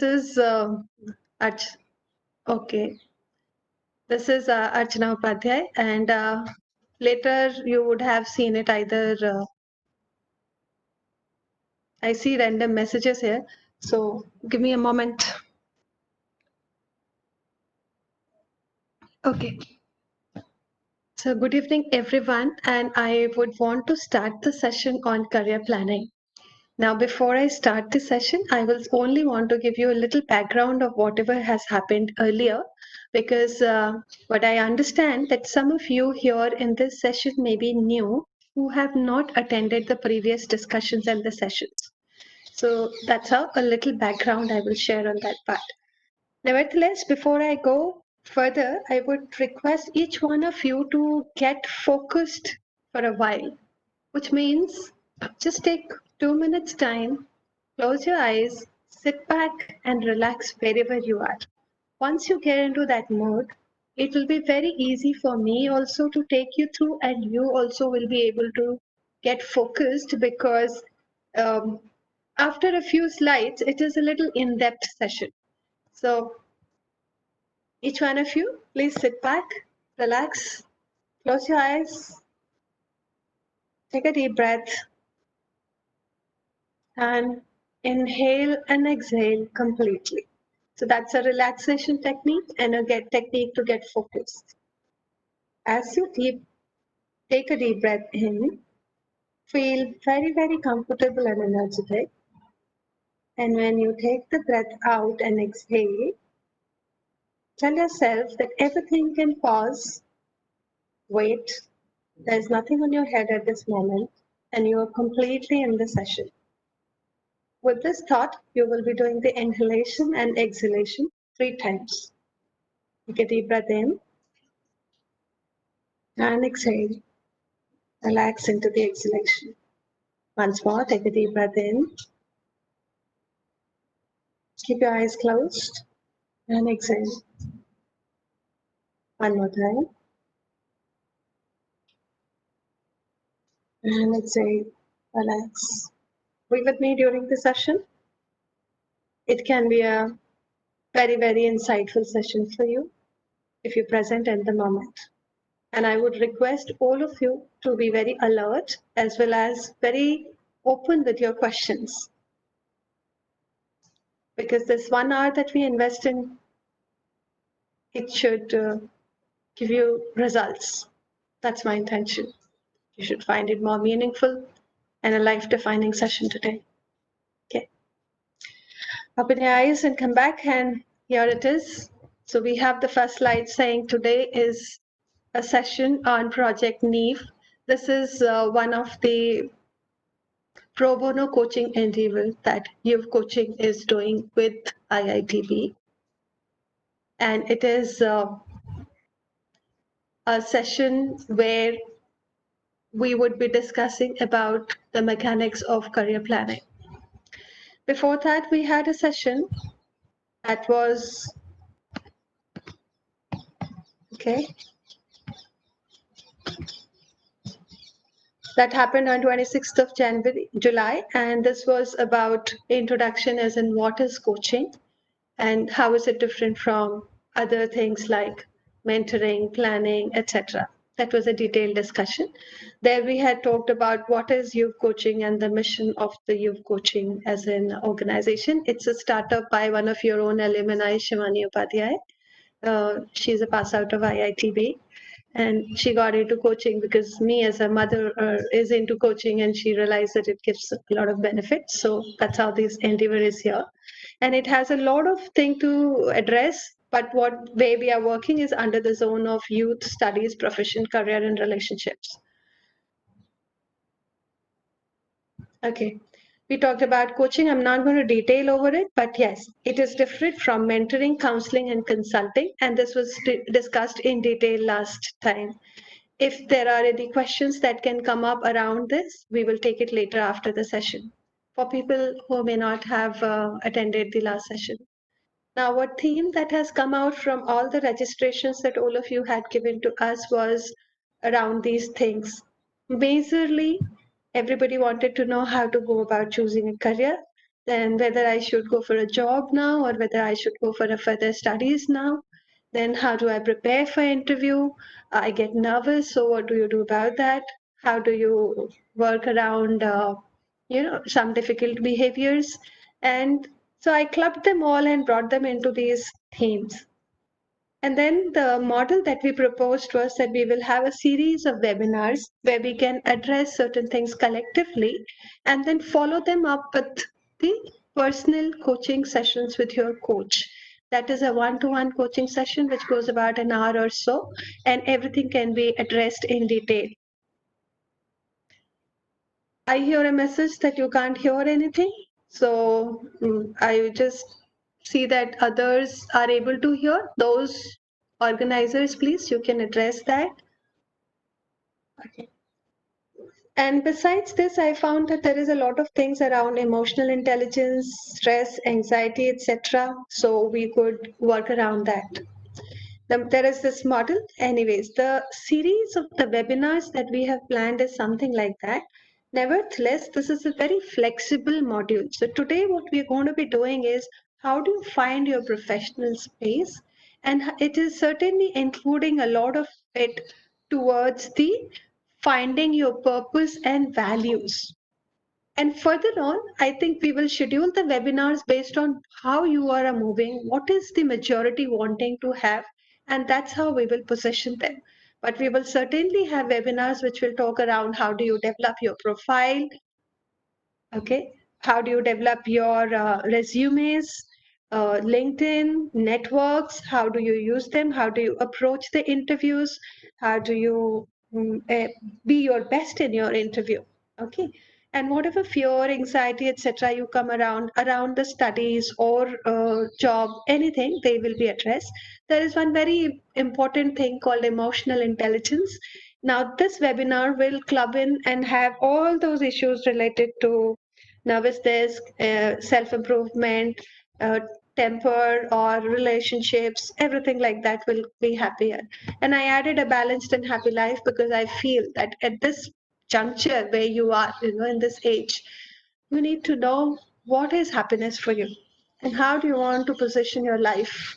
This is Arch. Okay, this is Archana Upadhyay, and later you would have seen it either. I see random messages here, so give me a moment. Okay, so good evening, everyone, and I would want to start the session on career planning. Now, before I start the session, I will only want to give you a little background of whatever has happened earlier, because what I understand that some of you here in this session may be new who have not attended the previous discussions and the sessions. So that's how a little background I will share on that part. Nevertheless, before I go further, I would request each one of you to get focused for a while, which means just take 2 minutes time, close your eyes, sit back and relax wherever you are. Once you get into that mode, it will be very easy for me also to take you through, and you also will be able to get focused because um, after a few slides, it is a little in-depth session. So each one of you, please sit back, relax, close your eyes, take a deep breath, and inhale and exhale completely. So that's a relaxation technique and a technique to get focused. As you take a deep breath in, feel very, very comfortable and energetic. And when you take the breath out and exhale, tell yourself that everything can pause, wait, there's nothing on your head at this moment, and you are completely in the session. With this thought, you will be doing the inhalation and exhalation 3 times. Take a deep breath in and exhale. Relax into the exhalation. Once more, take a deep breath in. Keep your eyes closed and exhale. One more time. And exhale. Relax. Be with me during the session. It can be a very, very insightful session for you if you're present at the moment. And I would request all of you to be very alert as well as very open with your questions. Because this 1 hour that we invest in, it should give you results. That's my intention. You should find it more meaningful and a life-defining session today. Okay. Open your eyes and come back, and here it is. So we have the first slide saying today is a session on Project Neve. This is one of the pro bono coaching endeavor that Youth Coaching is doing with IITB. And it is a session where we would be discussing about the mechanics of career planning. Before that, we had a session that was, okay, that happened on 26th of July, and this was about introduction as in what is coaching and how is it different from other things like mentoring, planning, etc. That was a detailed discussion. There we had talked about what is Youth Coaching and the mission of the Youth Coaching as an organization. It's a startup by one of your own alumni, Shivani Upadhyay. She's a pass out of IITB, and she got into coaching because me as a mother is into coaching, and she realized that it gives a lot of benefits. So that's how this endeavor is here. And it has a lot of thing to address, but what way we are working is under the zone of youth studies, profession, career, and relationships. Okay. We talked about coaching. I'm not going to detail over it, but yes, it is different from mentoring, counseling, and consulting. And this was discussed in detail last time. If there are any questions that can come up around this, we will take it later after the session for people who may not have attended the last session. Now, what theme that has come out from all the registrations that all of you had given to us was around these things. Majorly, everybody wanted to know how to go about choosing a career. then whether I should go for a job now or whether I should go for a further studies now. Then how do I prepare for interview? I get nervous, so what do you do about that? How do you work around, some difficult behaviors? And so I clubbed them all and brought them into these themes. And then the model that we proposed was that we will have a series of webinars where we can address certain things collectively and then follow them up with the personal coaching sessions with your coach. That is a one-to-one coaching session which goes about an hour or so, and everything can be addressed in detail. I hear a message that you can't hear anything. So I just see that others are able to hear. Those organizers, please, you can address that. Okay. And besides this, I found that there is a lot of things around emotional intelligence, stress, anxiety, etc. So we could work around that. There is this model. Anyways, the series of the webinars that we have planned is something like that. Nevertheless, this is a very flexible module. So today what we're going to be doing is how do you find your professional space? And it is certainly including a lot of it towards the finding your purpose and values. And further on, I think we will schedule the webinars based on how you are moving, what is the majority wanting to have, and that's how we will position them. But we will certainly have webinars which will talk around how do you develop your profile, okay? How do you develop your resumes, LinkedIn, networks, how do you use them, how do you approach the interviews, how do you be your best in your interview, okay? And whatever fear, anxiety, etc., you come around the studies or job, anything, they will be addressed. There is one very important thing called emotional intelligence. Now, this webinar will club in and have all those issues related to nervous desk, self-improvement, temper or relationships, everything like that will be happier. And I added a balanced and happy life because I feel that at this juncture where you are, in this age, you need to know what is happiness for you and how do you want to position your life,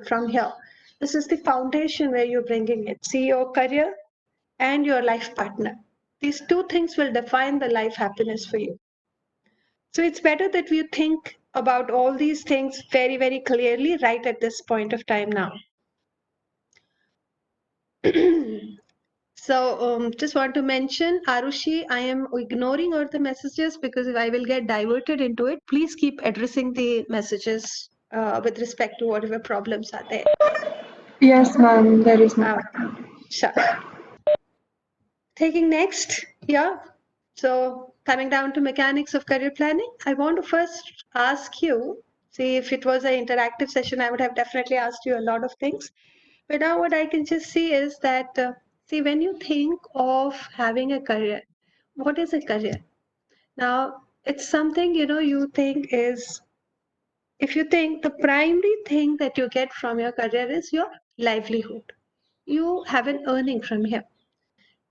from here. This is the foundation where you're bringing it. See your career and your life partner. These two things will define the life happiness for you. So it's better that we think about all these things very, very clearly right at this point of time now. So just want to mention, Arushi, I am ignoring all the messages because if I will get diverted into it, please keep addressing the messages with respect to whatever problems are there. Yes, ma'am, there is no. Sure. Taking next, yeah. So coming down to mechanics of career planning, I want to first ask you, see if it was an interactive session, I would have definitely asked you a lot of things. But now what I can just see is that, see, when you think of having a career, what is a career? Now, it's something, you think is, if you think the primary thing that you get from your career is your livelihood. You have an earning from here.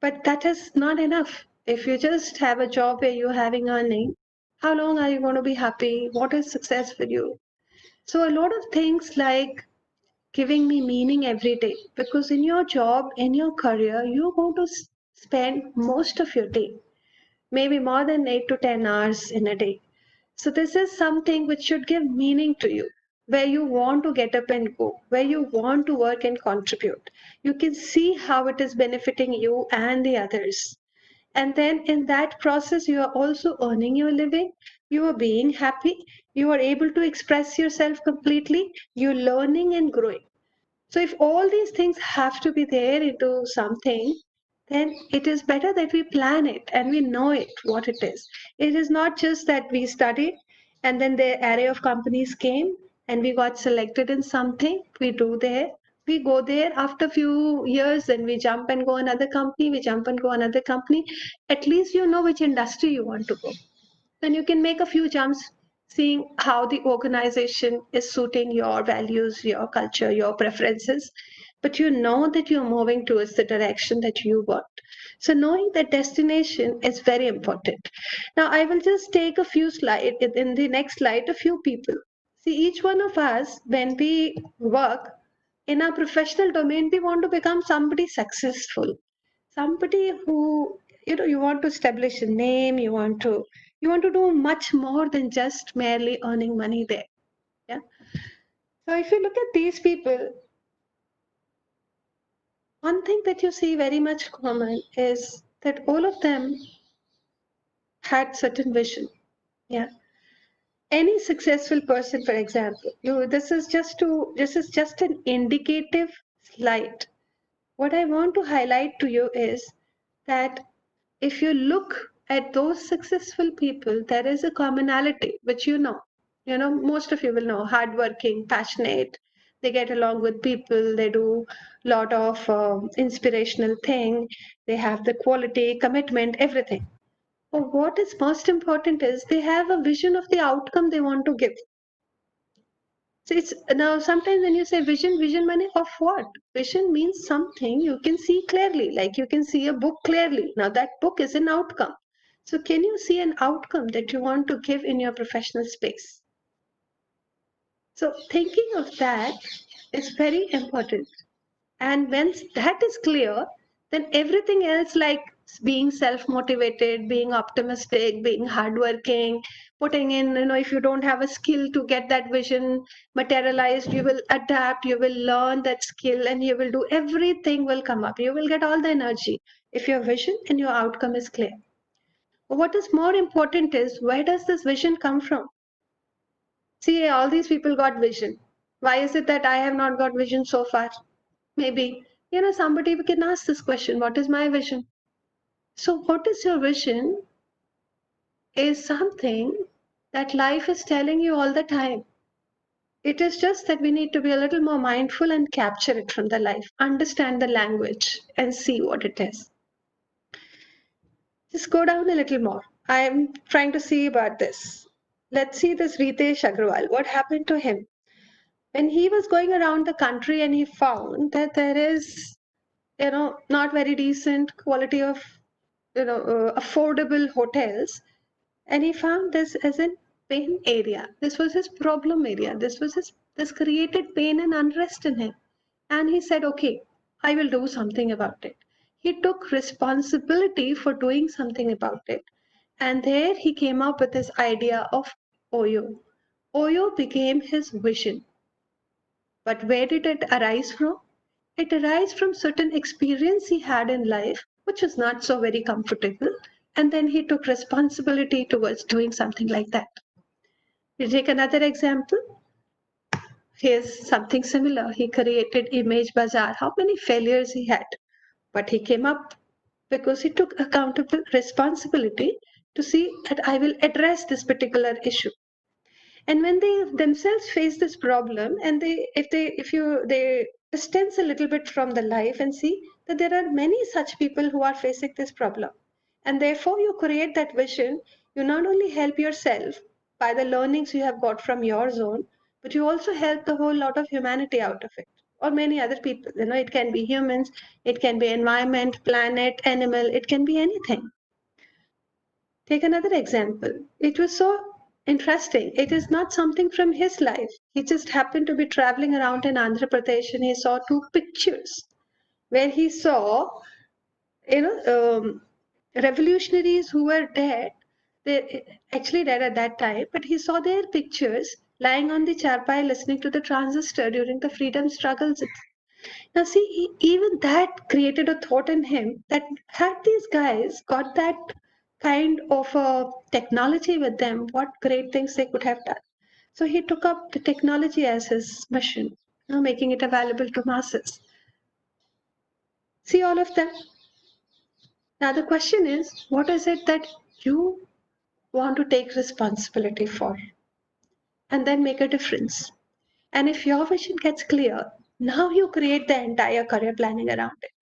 But that is not enough. If you just have a job where you're having earning, how long are you going to be happy? What is success for you? So a lot of things like giving me meaning every day, because in your job, in your career, you're going to spend most of your day, maybe more than 8 to 10 hours in a day. So this is something which should give meaning to you, where you want to get up and go, where you want to work and contribute. You can see how it is benefiting you and the others. And then in that process, you are also earning your living, you are being happy, you are able to express yourself completely, you're learning and growing. So if all these things have to be there into something, then it is better that we plan it and we know it, what it is. It is not just that we studied and then the array of companies came and we got selected in something, we do there, we go there after a few years, then we jump and go another company, we jump and go another company. At least you know which industry you want to go. Then you can make a few jumps seeing how the organization is suiting your values, your culture, your preferences. but you know that you're moving towards the direction that you want. So knowing that destination is very important. Now I will just take a few slides in the next slide, a few people. See, each one of us, when we work in our professional domain, we want to become somebody successful, somebody who, you want to establish a name, you want to do much more than just merely earning money there. Yeah. So if you look at these people, one thing that you see very much common is that all of them had certain vision. Yeah. Any successful person, for example, this is just an indicative slide. What I want to highlight to you is that if you look at those successful people, there is a commonality, which most of you will know, hardworking, passionate, they get along with people, they do a lot of inspirational thing, they have the quality, commitment, everything. But what is most important is they have a vision of the outcome they want to give. So it's now sometimes when you say vision money of what? Vision means something you can see clearly, like you can see a book clearly. Now that book is an outcome. So can you see an outcome that you want to give in your professional space? So thinking of that is very important. And when that is clear, then everything else, like being self-motivated, being optimistic, being hardworking, putting in, if you don't have a skill to get that vision materialized, you will adapt, you will learn that skill, and you will do everything will come up. You will get all the energy if your vision and your outcome is clear. What is more important is, where does this vision come from? See, all these people got vision. Why is it that I have not got vision so far? Maybe, somebody can ask this question, what is my vision? So, what is your vision is something that life is telling you all the time. It is just that we need to be a little more mindful and capture it from the life, understand the language, and see what it is. Just go down a little more. I'm trying to see about this. Let's see this Ritesh Agrawal. What happened to him? When he was going around the country and he found that there is, not very decent quality of, affordable hotels, and he found this as a pain area. This was his problem area. This created pain and unrest in him. And he said, okay, I will do something about it. He took responsibility for doing something about it. And there he came up with this idea of Oyo. Oyo became his vision. But where did it arise from? It arises from certain experience he had in life, which was not so very comfortable. And then he took responsibility towards doing something like that. You take another example. Here's something similar. He created Image Bazaar. How many failures he had? But he came up because he took accountable responsibility to see that I will address this particular issue. And when they themselves face this problem, and they distance a little bit from the life and see that there are many such people who are facing this problem, and therefore you create that vision, you not only help yourself by the learnings you have got from your zone, but you also help the whole lot of humanity out of it, or many other people. It can be humans, it can be environment, planet, animal, it can be anything. Take another example. It was so interesting. It is not something from his life. He just happened to be traveling around in Andhra Pradesh and he saw two pictures where he saw, revolutionaries who were dead. They actually dead at that time, but he saw their pictures lying on the charpai listening to the transistor during the freedom struggles. Now, see, even that created a thought in him that had these guys got that kind of a technology with them, what great things they could have done. So he took up the technology as his mission, making it available to masses. See all of them. Now, the question is, what is it that you want to take responsibility for and then make a difference? And if your vision gets clear, now you create the entire career planning around it.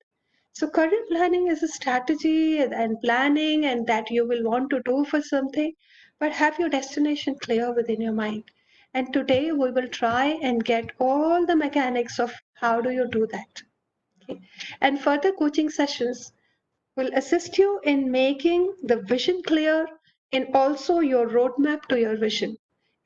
So career planning is a strategy and planning and that you will want to do for something, but have your destination clear within your mind. And today we will try and get all the mechanics of how do you do that. Okay? And further coaching sessions will assist you in making the vision clear and also your roadmap to your vision.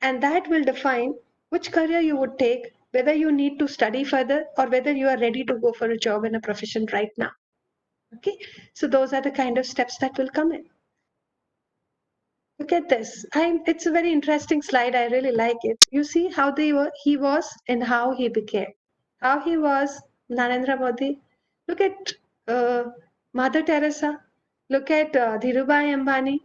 And that will define which career you would take, whether you need to study further or whether you are ready to go for a job in a profession right now. Okay, so those are the kind of steps that will come in. Look at this. It's a very interesting slide. I really like it. You see how he was and how he became. How he was Narendra Modi. Look at Mother Teresa. Look at Dhirubhai Ambani.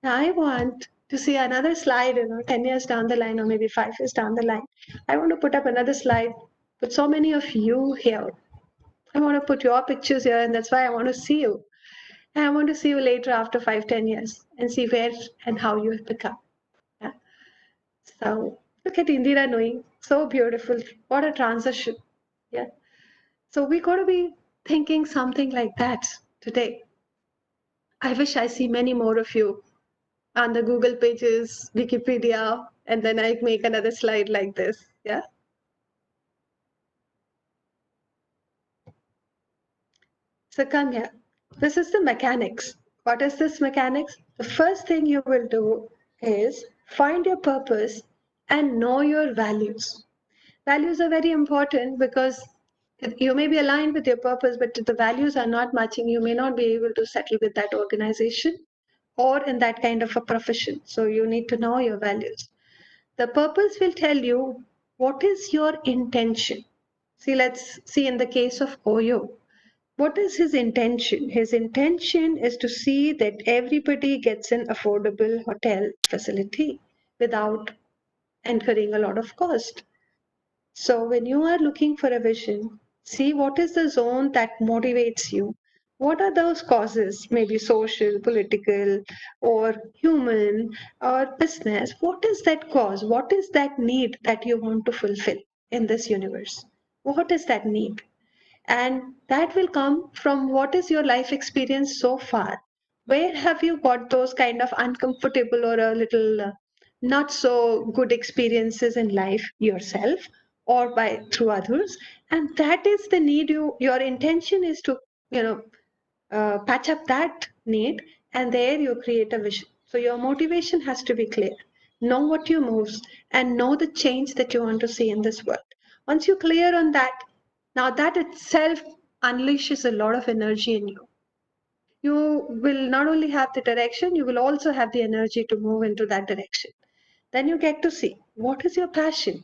I want to see another slide, 10 years down the line or maybe 5 years down the line. I want to put up another slide with so many of you here. I want to put your pictures here, and that's why I want to see you. And I want to see you later after 5-10 years and see where and how you have become. Yeah. So look at Indira Nooyi, so beautiful. What a transition. Yeah. So we got to be thinking something like that today. I wish I see many more of you on the Google pages, Wikipedia, and then I make another slide like this. Yeah. So come here. This is the mechanics. What is this mechanics? The first thing you will do is find your purpose and know your values. Values are very important because you may be aligned with your purpose, but if the values are not matching, you may not be able to settle with that organization or in that kind of a profession. So you need to know your values. The purpose will tell you what is your intention. See, let's see in the case of Oyo. What is his intention? His intention is to see that everybody gets an affordable hotel facility without incurring a lot of cost. So when you are looking for a vision, see what is the zone that motivates you. What are those causes? Maybe social, political, or human, or business. What is that cause? What is that need that you want to fulfill in this universe? What is that need? And that will come from what is your life experience so far. Where have you got those kind of uncomfortable or a little not so good experiences in life yourself or by through others? And that is the need. Your intention is to patch up that need, and there you create a vision. So your motivation has to be clear. Know what you moves and know the change that you want to see in this world. Once you're clear on that, now that itself unleashes a lot of energy in you. You will not only have the direction, you will also have the energy to move into that direction. Then you get to see what is your passion.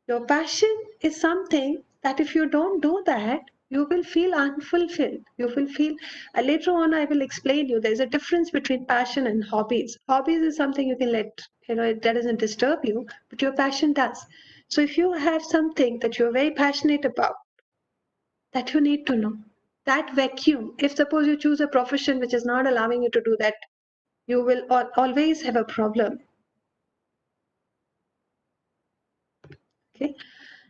Your passion is something that if you don't do that, you will feel unfulfilled. You will feel, later on, I will explain you, there's a difference between passion and hobbies. Hobbies is something you can let, that doesn't disturb you, but your passion does. So if you have something that you're very passionate about, that you need to know, that vacuum, if suppose you choose a profession which is not allowing you to do that, you will always have a problem. Okay.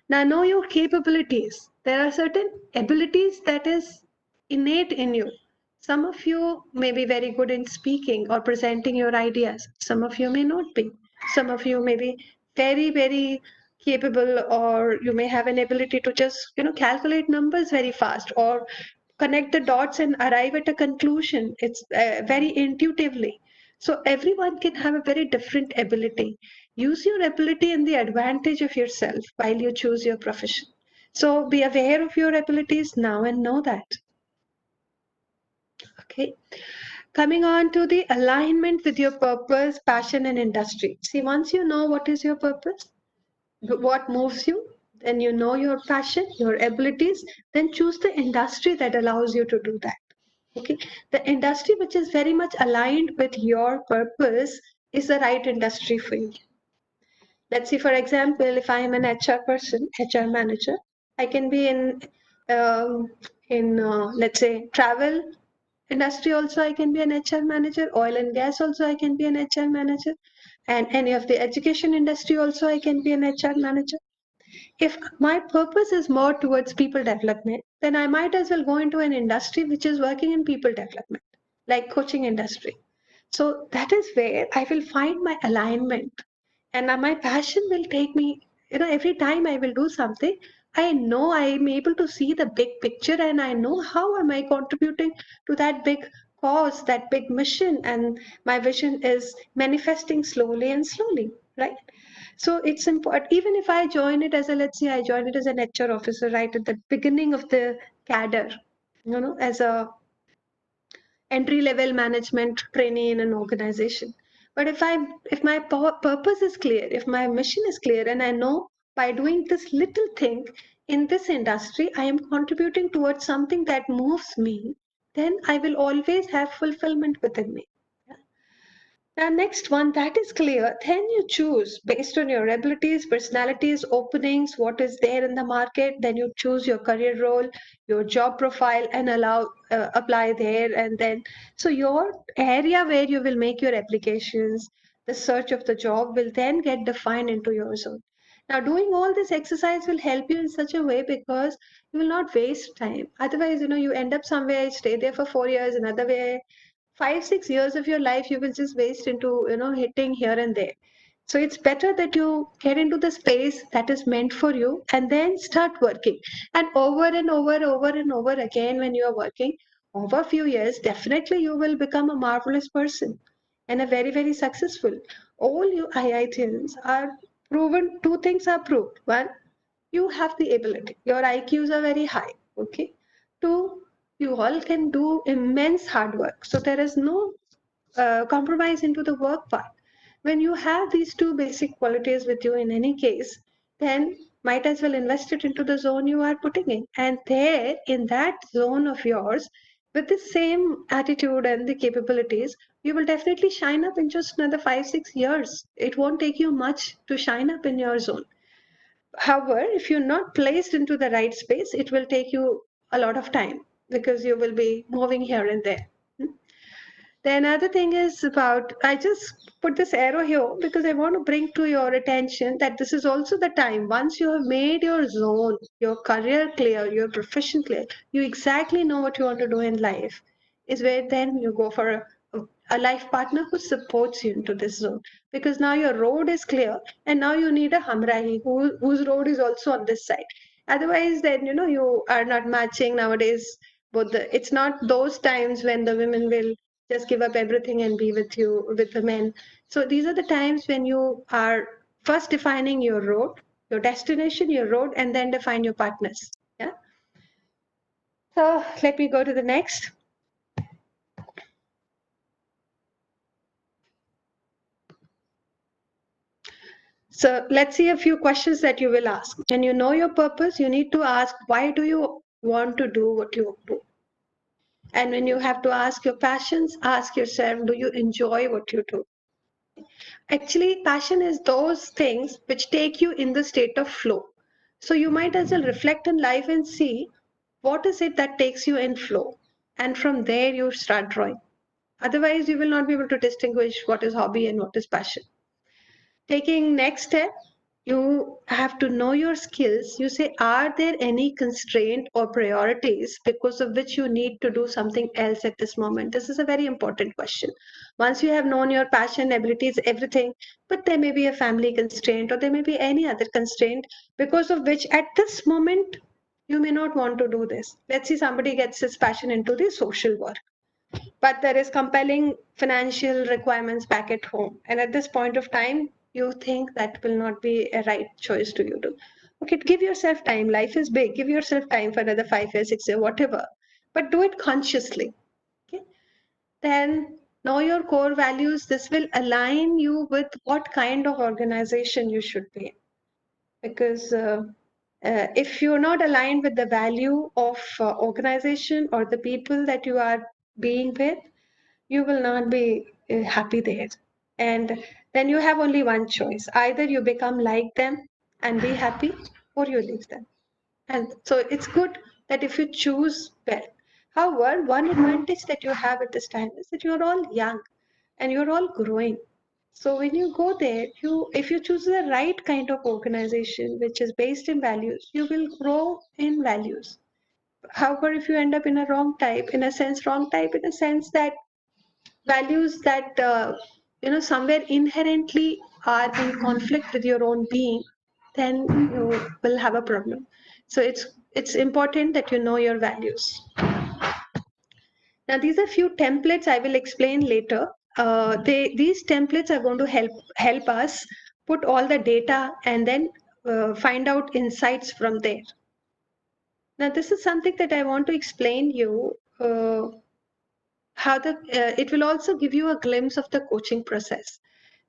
Now know your capabilities. There are certain abilities that is innate in you. Some of you may be very good in speaking or presenting your ideas. Some of you may not be. Some of you may be very, very capable, or you may have an ability to just, calculate numbers very fast or connect the dots and arrive at a conclusion. It's very intuitively. So everyone can have a very different ability. Use your ability and the advantage of yourself while you choose your profession. So be aware of your abilities now and know that. Okay. Coming on to the alignment with your purpose, passion, and industry. See, once you know what is your purpose, what moves you, then you know your passion, your abilities, then choose the industry that allows you to do that. Okay. The industry which is very much aligned with your purpose is the right industry for you. Let's see, for example, if I am an HR person, HR manager, I can be um, in let's say travel industry also. I can be an HR manager. Oil and gas also I can be an HR manager, and any of the education industry also I can be an HR manager. If my purpose is more towards people development, then I might as well go into an industry which is working in people development, like coaching industry. So that is where I will find my alignment. And now my passion will take me, every time I will do something, I know I am able to see the big picture, and I know how am I contributing to that big cause, that big mission, and my vision is manifesting slowly and slowly, right? So it's important. Even if I join it as a, let's say I join it as an HR officer right at the beginning of the cadre, as a entry level management trainee in an organization. But if my purpose is clear, if my mission is clear, and I know by doing this little thing in this industry I am contributing towards something that moves me, then I will always have fulfillment within me. Now, next one that is clear, then you choose based on your abilities, personalities, openings, what is there in the market. Then you choose your career role, your job profile, and apply there. And then, so your area where you will make your applications, the search of the job will then get defined into your zone. Now, doing all this exercise will help you in such a way because you will not waste time. Otherwise, you end up somewhere, stay there for 4 years, another way 5 6 years of your life you will just waste into hitting here and there. So it's better that you get into the space that is meant for you and then start working, and over again when you are working over a few years, definitely you will become a marvelous person and a very very successful. All you IITians are proven, two things are proved. One, you have the ability, your IQs are very high, okay. Two, you all can do immense hard work, so there is no compromise into the work part. When you have these two basic qualities with you in any case, then might as well invest it into the zone you are putting in, and there in that zone of yours, with the same attitude and the capabilities, you will definitely shine up in just another 5 6 years. It won't take you much to shine up in your zone. However, if you're not placed into the right space, it will take you a lot of time because you will be moving here and there. The another thing is about, I just put this arrow here because I want to bring to your attention that this is also the time once you have made your zone, your career clear, your profession clear, you exactly know what you want to do in life, is where then you go for a life partner who supports you into this zone, because now your road is clear and now you need a Hamrahi whose road is also on this side. Otherwise, then you are not matching nowadays. It's not those times when the women will just give up everything and be with you with the men. So these are the times when you are first defining your road, your destination, your road, and then define your partners. Yeah. So let me go to the next. So let's see a few questions that you will ask. When you know your purpose, you need to ask, why do you want to do what you do? And when you have to ask your passions, ask yourself, do you enjoy what you do? Actually, passion is those things which take you in the state of flow. So you might as well reflect in life and see what is it that takes you in flow. And from there, you start drawing. Otherwise, you will not be able to distinguish what is hobby and what is passion. Taking next step, you have to know your skills. You say, are there any constraint or priorities because of which you need to do something else at this moment? This is a very important question. Once you have known your passion, abilities, everything, but there may be a family constraint or there may be any other constraint because of which at this moment you may not want to do this. Let's see, somebody gets his passion into the social work, but there is compelling financial requirements back at home, and at this point of time you think that will not be a right choice to you to, okay, give yourself time, life is big, give yourself time for another 5 years 6 years whatever, but do it consciously. Okay, then know your core values. This will align you with what kind of organization you should be in, because if you're not aligned with the value of organization or the people that you are being with, you will not be happy there. And then you have only one choice: either you become like them and be happy, or you leave them. And so it's good that if you choose well. However, one advantage that you have at this time is that you're all young and you're all growing. So when you go there, if you choose the right kind of organization which is based in values, you will grow in values. However, if you end up in a wrong type, in a sense that values that somewhere inherently are in conflict with your own being, then you will have a problem. So it's important that you know your values. Now, these are few templates I will explain later. These templates are going to help us put all the data and then find out insights from there. Now, this is something that I want to explain you how it will also give you a glimpse of the coaching process.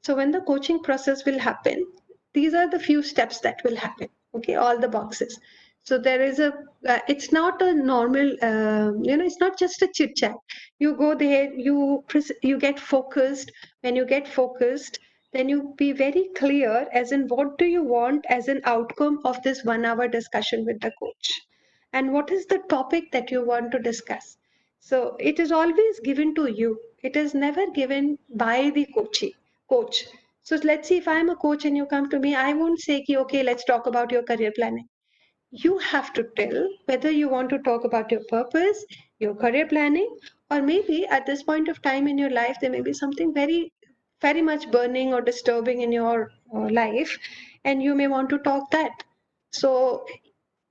So when the coaching process will happen, these are the few steps that will happen. Okay, all the boxes. So there is it's not a normal, it's not just a chit chat. You go there, you get focused. When you get focused, then you be very clear as in what do you want as an outcome of this 1 hour discussion with the coach, and what is the topic that you want to discuss. So it is always given to you. It is never given by the coach. So let's see, if I'm a coach and you come to me, I won't say, okay, let's talk about your career planning. You have to tell whether you want to talk about your purpose, your career planning, or maybe at this point of time in your life, there may be something very, very much burning or disturbing in your life, and you may want to talk that. So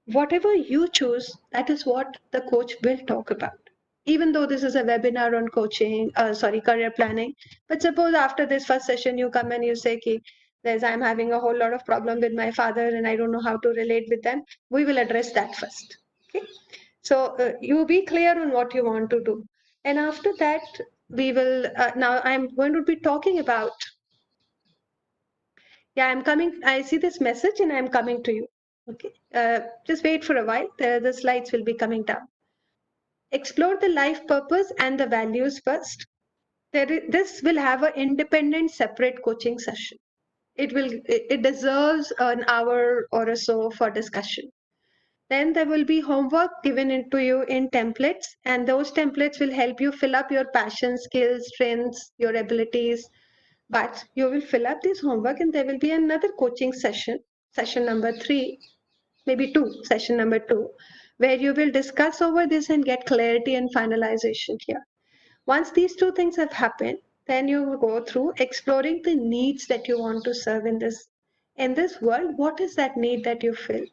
whatever you choose, that is what the coach will talk about. Even though this is a webinar on career planning, but suppose after this first session you come and you say, I'm having a whole lot of problem with my father and I don't know how to relate with them. We will address that first. Okay. So you be clear on what you want to do. And after that, we will, now I'm going to be talking about, yeah, I'm coming. I see this message and I'm coming to you. Okay. Just wait for a while. The slides will be coming down. Explore the life purpose and the values first. This will have an independent, separate coaching session. It deserves an hour or so for discussion. Then there will be homework given into you in templates, and those templates will help you fill up your passion, skills, strengths, your abilities. But you will fill up this homework, and there will be another coaching session number 3, maybe 2, session number 2, where you will discuss over this and get clarity and finalization here. Once these two things have happened, then you will go through exploring the needs that you want to serve in this world. What is that need that you feel?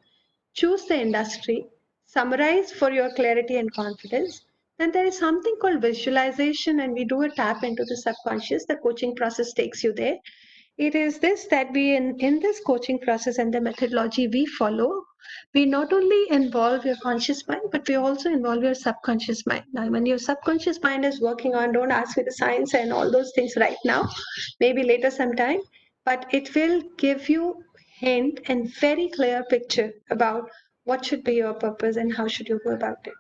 Choose the industry, summarize for your clarity and confidence. Then there is something called visualization, and we do a tap into the subconscious. The coaching process takes you there. It is this that we in this coaching process and the methodology we follow, we not only involve your conscious mind, but we also involve your subconscious mind. Now, when your subconscious mind is working on, don't ask me the science and all those things right now, maybe later sometime, but it will give you hint and very clear picture about what should be your purpose and how should you go about it.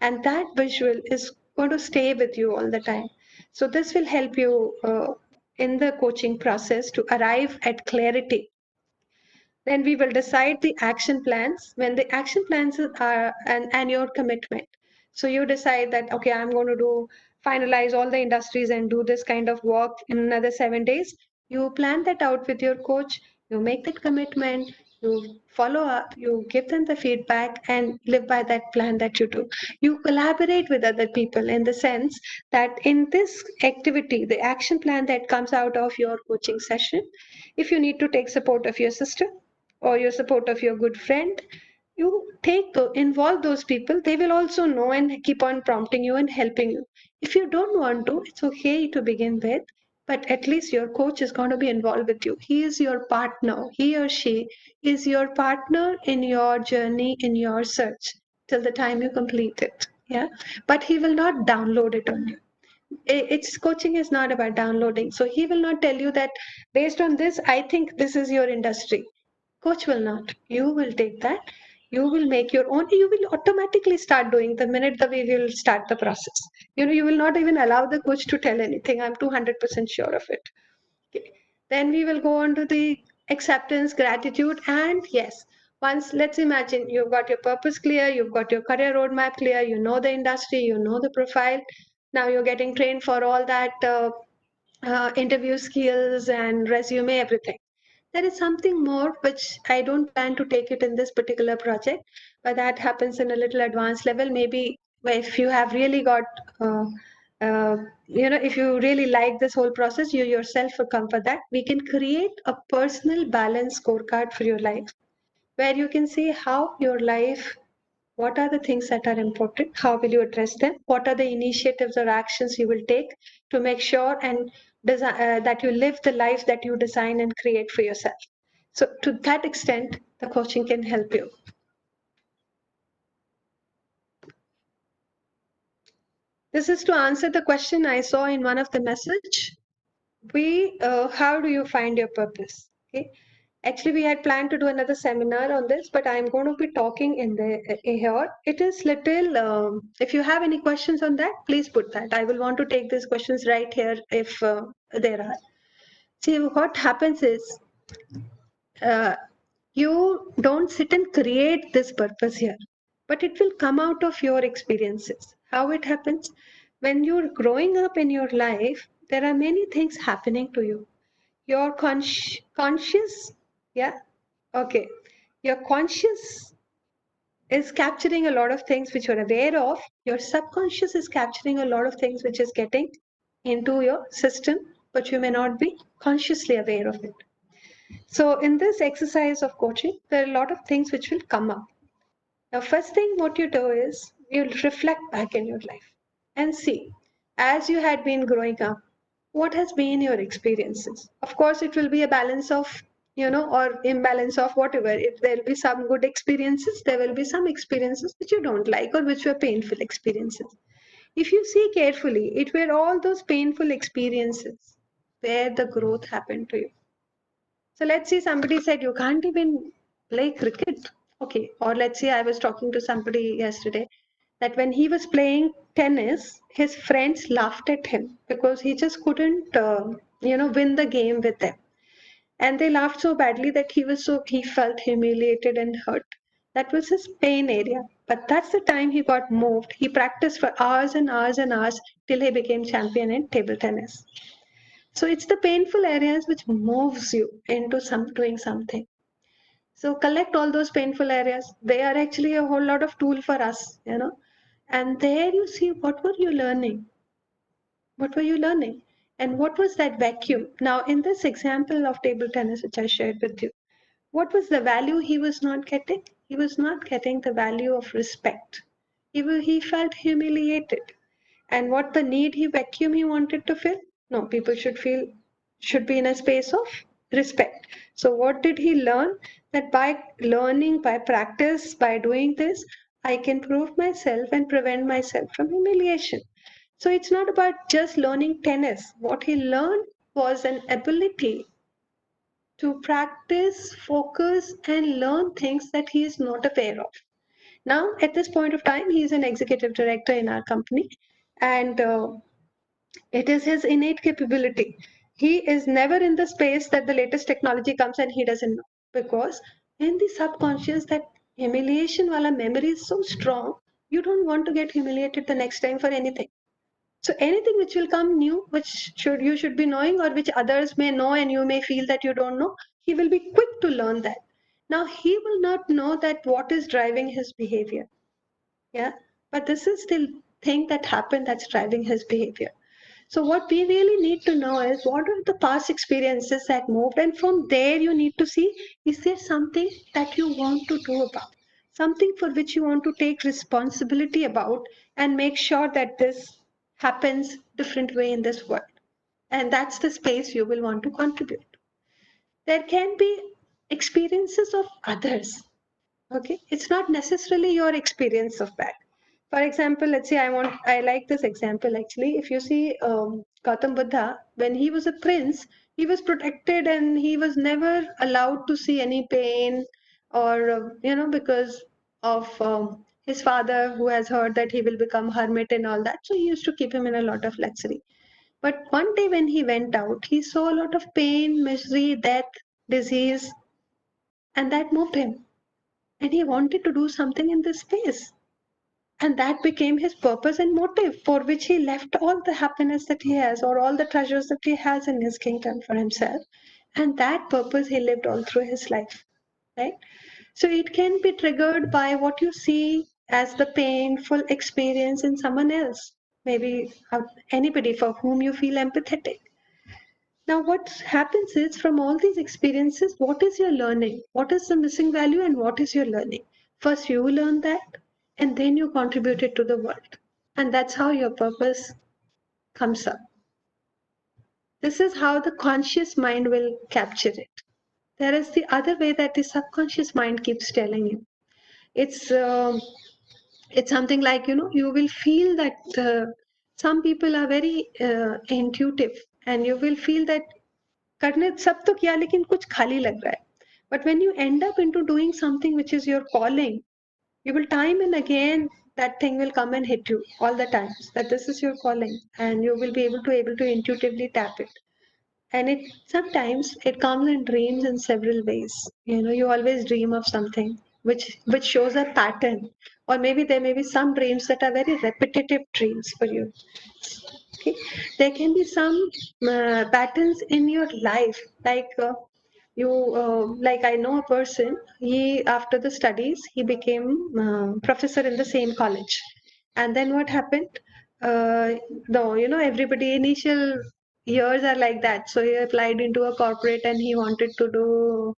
And that visual is going to stay with you all the time. So this will help you in the coaching process to arrive at clarity. Then we will decide the action plans. When the action plans are and your commitment. So you decide that, okay, I'm going to finalize all the industries and do this kind of work in another 7 days. You plan that out with your coach, you make that commitment, you follow up, you give them the feedback and live by that plan that you do. You collaborate with other people in the sense that in this activity, the action plan that comes out of your coaching session, if you need to take support of your sister, or your support of your good friend, you involve those people. They will also know and keep on prompting you and helping you. If you don't want to, it's okay to begin with, but at least your coach is going to be involved with you. He is your partner. He or she is your partner in your journey, in your search till the time you complete it. Yeah, but he will not download it on you. It's coaching is not about downloading. So he will not tell you that based on this, I think this is your industry. Coach will not. You will take that. You will make your own. You will automatically start doing the minute that we will start the process. You will not even allow the coach to tell anything. I'm 200% sure of it. Okay. Then we will go on to the acceptance, gratitude, and yes, once let's imagine you've got your purpose clear, you've got your career roadmap clear, you know the industry, you know the profile. Now you're getting trained for all that interview skills and resume, everything. There is something more which I don't plan to take it in this particular project, but that happens in a little advanced level. Maybe if you have really got if you really like this whole process, you yourself will come for that. We can create a personal balance scorecard for your life where you can see how your life, what are the things that are important, how will you address them, what are the initiatives or actions you will take to make sure and that you live the life that you design and create for yourself. So to that extent, the coaching can help you. This is to answer the question I saw in one of the message. How do you find your purpose? Okay. Actually, we had planned to do another seminar on this, but I'm going to be talking in the here. It is little. If you have any questions on that, please put that. I will want to take these questions right here if there are. See, what happens is uh, you don't sit and create this purpose here, but it will come out of your experiences. How it happens? When you're growing up in your life, there are many things happening to you. Your conscious, yeah, okay. Your conscious is capturing a lot of things which you're aware of. Your subconscious is capturing a lot of things which is getting into your system, but you may not be consciously aware of it. So in this exercise of coaching, there are a lot of things which will come up. Now, first thing what you do is you'll reflect back in your life and see, as you had been growing up, what has been your experiences. Of course, it will be a balance of, or imbalance of whatever. If there will be some good experiences, there will be some experiences which you don't like or which were painful experiences. If you see carefully, it were all those painful experiences where the growth happened to you. So let's say somebody said you can't even play cricket. Okay. Or let's say I was talking to somebody yesterday that when he was playing tennis, his friends laughed at him because he just couldn't, win the game with them. And they laughed so badly that he felt humiliated and hurt. That was his pain area. But that's the time he got moved. He practiced for hours and hours and hours till he became champion in table tennis. So it's the painful areas which moves you into doing something. So collect all those painful areas. They are actually a whole lot of tool for us. And there you see what were you learning? What were you learning? And what was that vacuum? Now, in this example of table tennis, which I shared with you, what was the value he was not getting? He was not getting the value of respect. He felt humiliated. And what the need vacuum he wanted to fill? No, people should be in a space of respect. So what did he learn? That by learning, by practice, by doing this, I can prove myself and prevent myself from humiliation. So it's not about just learning tennis. What he learned was an ability to practice, focus, and learn things that he is not aware of. Now, at this point of time, he is an executive director in our company, and it is his innate capability. He is never in the space that the latest technology comes and he doesn't know, because in the subconscious, that humiliation wala memory is so strong, you don't want to get humiliated the next time for anything. So anything which will come new, which you should be knowing, or which others may know and you may feel that you don't know, he will be quick to learn that. Now he will not know that what is driving his behavior. Yeah. But this is the thing that happened that's driving his behavior. So what we really need to know is what are the past experiences that moved, and from there you need to see, is there something that you want to do about, something for which you want to take responsibility about and make sure that this happens different way in this world. And that's the space you will want to contribute. There can be experiences of others. Okay, it's not necessarily your experience of that. For example, let's say I like this example actually. If you see Gautam Buddha, when he was a prince, he was protected and he was never allowed to see any pain, or because of his father, who has heard that he will become hermit and all that. So he used to keep him in a lot of luxury. But one day when he went out, he saw a lot of pain, misery, death, disease, and that moved him. And he wanted to do something in this space. And that became his purpose and motive, for which he left all the happiness that he has, or all the treasures that he has in his kingdom for himself. And that purpose he lived all through his life. Right? So it can be triggered by what you see as the painful experience in someone else. maybe anybody for whom you feel empathetic. Now, what happens is from all these experiences, what is your learning? What is the missing value and what is your learning? First, you learn that and then you contribute it to the world. And that's how your purpose comes up. This is how the conscious mind will capture it. There is the other way that the subconscious mind keeps telling you. It's it's something like, you will feel that some people are very intuitive and you will feel that करने सब तो किया लेकिन कुछ खाली लग रहा है. But when you end up into doing something which is your calling, you will time and again that thing will come and hit you all the times that this is your calling and you will be able to intuitively tap it. And it sometimes it comes in dreams in several ways. You always dream of something which shows a pattern, or maybe there may be some dreams that are very repetitive dreams for you. Okay, there can be some patterns in your life, like like I know a person. He, after the studies, he became professor in the same college, and then what happened? No, everybody initial years are like that. So he applied into a corporate and he wanted to do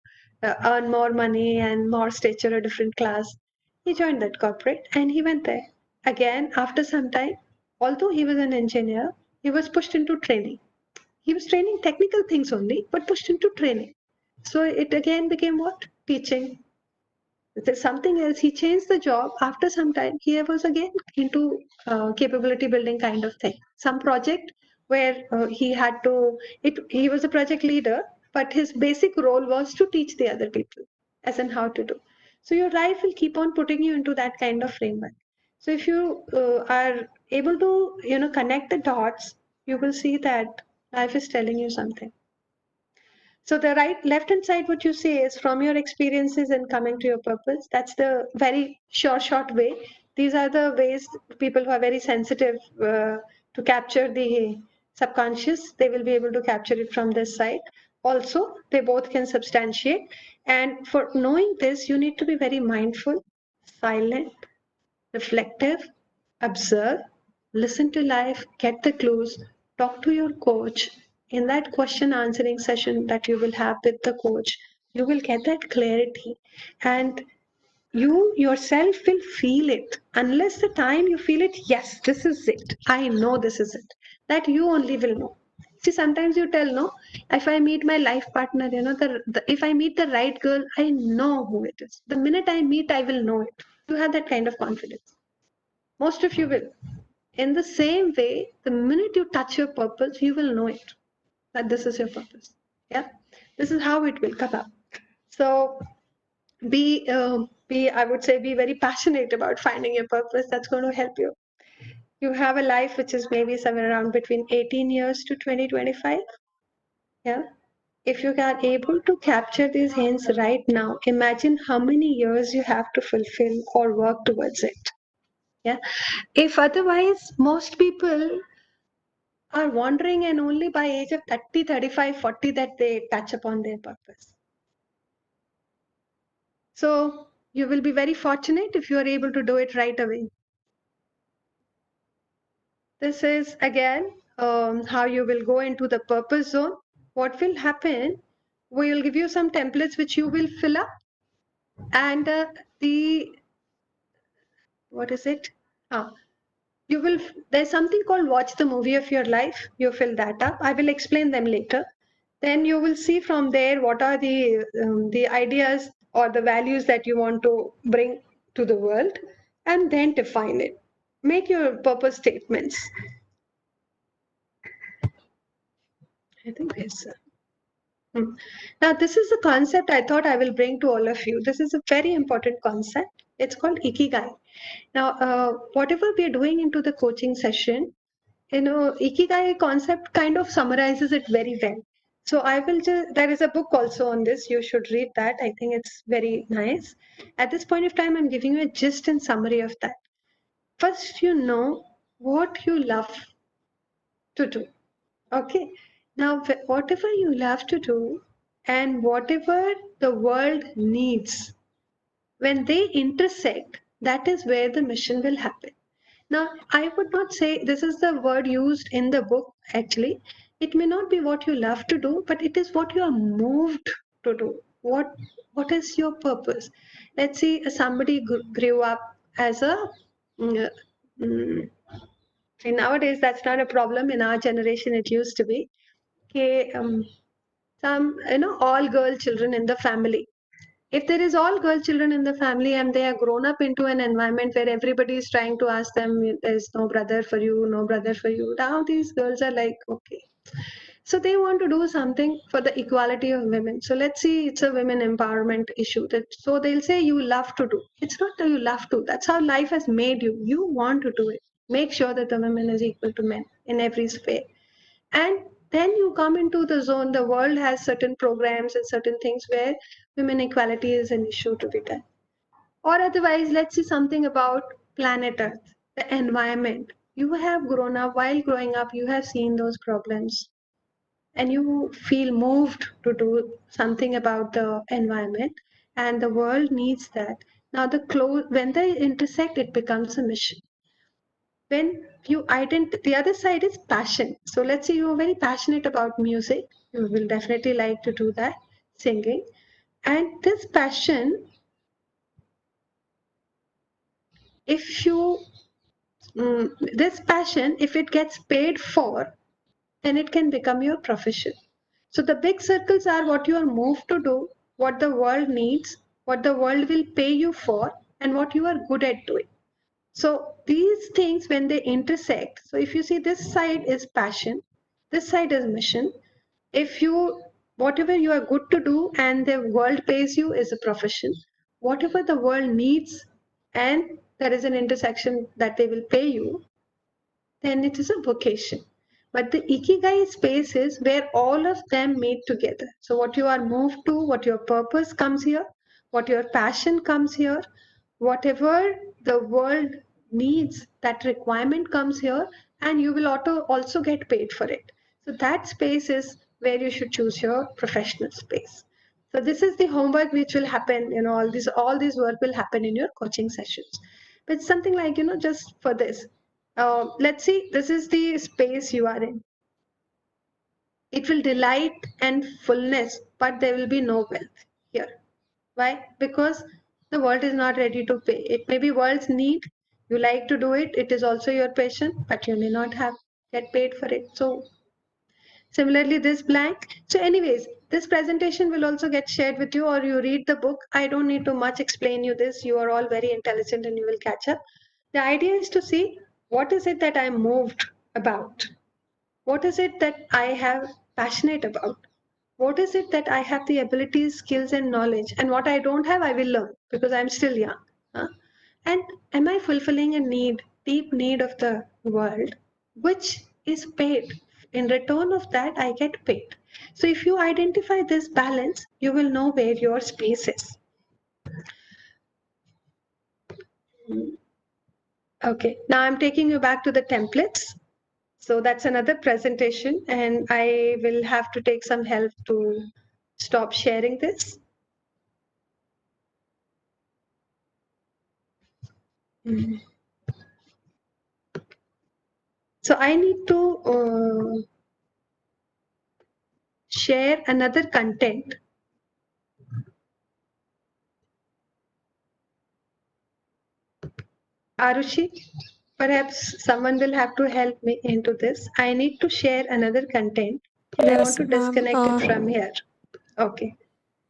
earn more money and more stature, a different class. He joined that corporate and he went there. Again, after some time, although he was an engineer, he was pushed into training. He was training technical things only, but pushed into training. So it again became what? Teaching. There's something else. He changed the job. After some time, he was again into capability building kind of thing. Some project where he had to, he was a project leader, but his basic role was to teach the other people as in how to do. So your life will keep on putting you into that kind of framework. So if you are able to, connect the dots, you will see that life is telling you something. So the left hand side, what you say is from your experiences and coming to your purpose. That's the very short way. These are the ways people who are very sensitive to capture the subconscious, they will be able to capture it from this side. Also, they both can substantiate. And for knowing this, you need to be very mindful, silent, reflective, observe, listen to life, get the clues, talk to your coach. In that question answering session that you will have with the coach, you will get that clarity and you yourself will feel it. Unless the time you feel it, yes, this is it. I know this is it. That you only will know. See, sometimes you tell, no, if I meet my life partner, if I meet the right girl, I know who it is. The minute I meet, I will know it. You have that kind of confidence. Most of you will. In the same way, the minute you touch your purpose, you will know it, that this is your purpose. Yeah, this is how it will come up. So I would say, be very passionate about finding your purpose. That's going to help you. You have a life which is maybe somewhere around between 18 years to 2025. Yeah. If you are able to capture these hints right now, imagine how many years you have to fulfill or work towards it. Yeah. If otherwise, most people are wandering and only by age of 30, 35, 40 that they touch upon their purpose. So you will be very fortunate if you are able to do it right away. This is again how you will go into the purpose zone. What will happen? We will give you some templates which you will fill up, and what is it? Ah, you will. There's something called watch the movie of your life. You fill that up. I will explain them later. Then you will see from there what are the ideas or the values that you want to bring to the world, and then define it. Make your purpose statements. I think yes. Now, this is a concept I thought I will bring to all of you. This is a very important concept. It's called Ikigai. Now, whatever we are doing into the coaching session, Ikigai concept kind of summarizes it very well. So I will just, there is a book also on this. You should read that. I think it's very nice. At this point of time, I'm giving you a gist and summary of that. First, you know what you love to do. Okay. Now, whatever you love to do and whatever the world needs, when they intersect, that is where the mission will happen. Now, I would not say this is the word used in the book, actually. It may not be what you love to do, but it is what you are moved to do. What is your purpose? Let's say somebody grew up as a mm, mm, see, nowadays that's not a problem. In our generation, it used to be. Okay, some all girl children in the family. If there is all girl children in the family and they are grown up into an environment where everybody is trying to ask them, there's no brother for you, no brother for you. Now these girls are like, okay. So they want to do something for the equality of women. So let's see, it's a women empowerment issue. So they'll say you love to do. It's not that you love to. That's how life has made you. You want to do it. Make sure that the women is equal to men in every sphere. And then you come into the zone. The world has certain programs and certain things where women equality is an issue to be done. Or otherwise, let's see something about planet Earth, the environment. You have grown up, while growing up, you have seen those problems and you feel moved to do something about the environment, and the world needs that. Now, when they intersect, it becomes a mission. When the other side is passion. So let's say you are very passionate about music, you will definitely like to do that, singing. And this passion, if you this passion, if it gets paid for, then it can become your profession. So the big circles are what you are moved to do, what the world needs, what the world will pay you for, and what you are good at doing. So these things, when they intersect, so if you see this side is passion, this side is mission. If you, whatever you are good to do and the world pays you is a profession. Whatever the world needs and there is an intersection that they will pay you, then it is a vocation. But the ikigai space is where all of them meet together. So what you are moved to, what your purpose comes here, what your passion comes here, whatever the world needs, that requirement comes here, and you will also get paid for it. So that space is where you should choose your professional space. So this is the homework which will happen, all this work will happen in your coaching sessions. But something like, just for this, let's see, this is the space you are in. It will delight and fullness, but there will be no wealth here. Why? Because the world is not ready to pay. It may be world's need. You like to do it. It is also your passion, but you may not get paid for it. So similarly, this blank. So anyways, this presentation will also get shared with you, or you read the book. I don't need to much explain you this. You are all very intelligent and you will catch up. The idea is to see what is it that I'm moved about? What is it that I have passionate about? What is it that I have the abilities, skills, and knowledge? And what I don't have, I will learn because I'm still young. Huh? And am I fulfilling a need, deep need of the world, which is paid? In return of that, I get paid. So if you identify this balance, you will know where your space is. Okay, now I'm taking you back to the templates. So that's another presentation, and I will have to take some help to stop sharing this. So I need to share another content. Arushi, perhaps someone will have to help me into this. I need to share another content. I want Yes, to ma'am. disconnect it from here. Okay.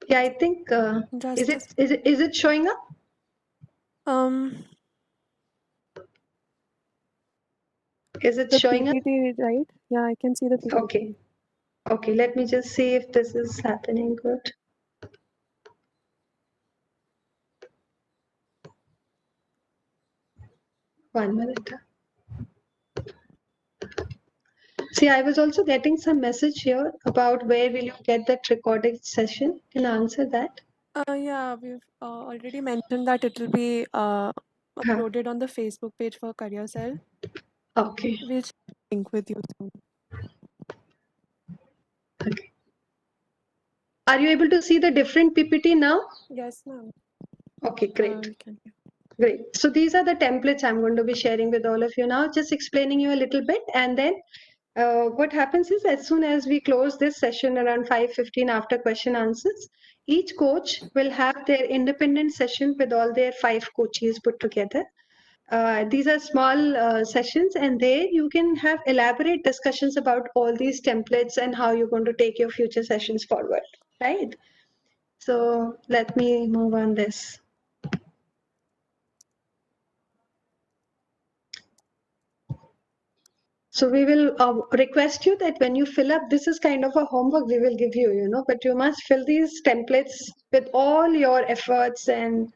Yeah, I think is Just it is it showing up? um Is it the showing up? PPT, right? Yeah, I can see the PPT. Okay. Okay, let me just see if this is happening good. One minute. See, I was also getting some message here about where will you get that recorded session. Can I answer that? Yeah, we've already mentioned that it will be uploaded on the Facebook page for Career Cell. Okay. We'll share the link with you soon. Okay. Are you able to see the different PPT now? Yes, ma'am. Okay, great. We can. Great. So these are the templates I'm going to be sharing with all of you now, just explaining you a little bit. And then what happens is as soon as we close this session around 5:15 after question answers, each coach will have their independent session with all their 5 coaches put together. These are small sessions, and there you can have elaborate discussions about all these templates and how you're going to take your future sessions forward, right? So let me move on this. So we will request you that when you fill up, this is kind of a homework we will give you, but you must fill these templates with all your efforts and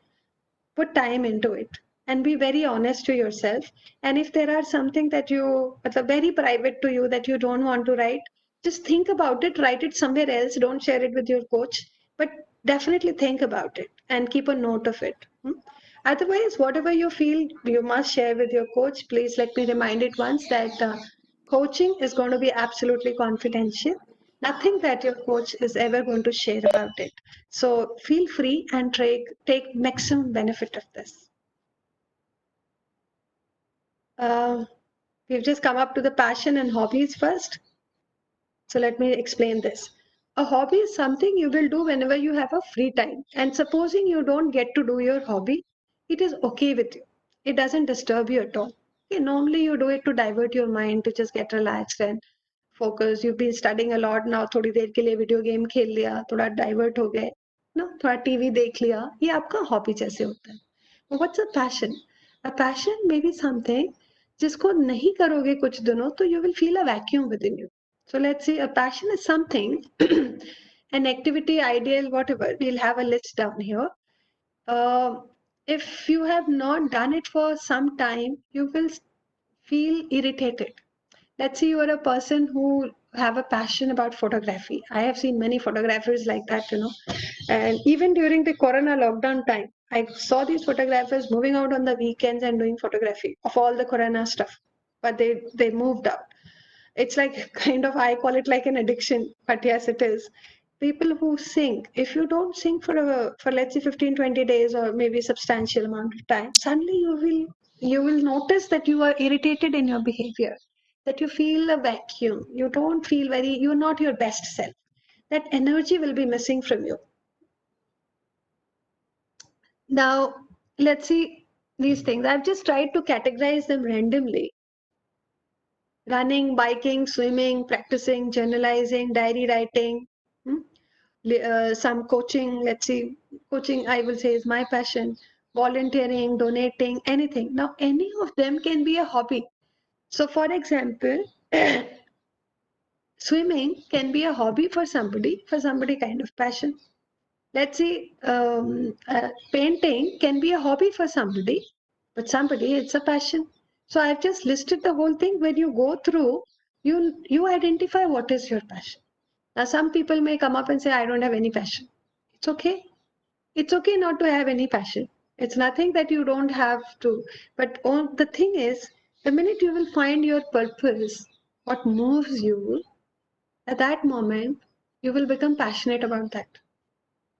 put time into it and be very honest to yourself. And if there are something that it's very private to you that you don't want to write, just think about it, write it somewhere else. Don't share it with your coach, but definitely think about it and keep a note of it. Otherwise, whatever you feel you must share with your coach, please let me remind it once that coaching is going to be absolutely confidential. Nothing that your coach is ever going to share about it. So feel free and take maximum benefit of this. We've just come up to the passion and hobbies first. So let me explain this. A hobby is something you will do whenever you have a free time. And supposing you don't get to do your hobby, it is okay with you. It doesn't disturb you at all. Okay, normally you do it to divert your mind, to just get relaxed and focus. You've been studying a lot now, थोड़ी देर के लिए video game खेल लिया, थोड़ा divert हो गए, थोड़ा TV देख लिया, ये आपका hobby जैसे होता है. What's a passion? A passion may be something जिसको नहीं करोगे कुछ दिनों तो you will feel a vacuum within you. So let's say a passion is something, an activity, ideal, whatever. We'll have a list down here. If you have not done it for some time, you will feel irritated. Let's say you are a person who have a passion about photography. I have seen many photographers like that, and even during the Corona lockdown time, I saw these photographers moving out on the weekends and doing photography of all the Corona stuff, but they moved out. It's like kind of, I call it like an addiction, but yes, it is. People who sing, if you don't sing for let's say 15-20 days or maybe substantial amount of time, suddenly you will notice that you are irritated in your behavior, that you feel a vacuum, you don't feel you're not your best self. That energy will be missing from you. Now, let's see these things. I've just tried to categorize them randomly. Running, biking, swimming, practicing, journalizing, diary writing, some coaching. Let's see, coaching I will say is my passion. Volunteering, donating, anything. Now, any of them can be a hobby. So, for example, swimming can be a hobby for somebody kind of passion. Let's see, painting can be a hobby for somebody, but somebody it's a passion. So I've just listed the whole thing. When you go through, you identify what is your passion. Now some people may come up and say, I don't have any passion. It's okay. It's okay not to have any passion. It's nothing that you don't have to. But the thing is, the minute you will find your purpose, what moves you, at that moment, you will become passionate about that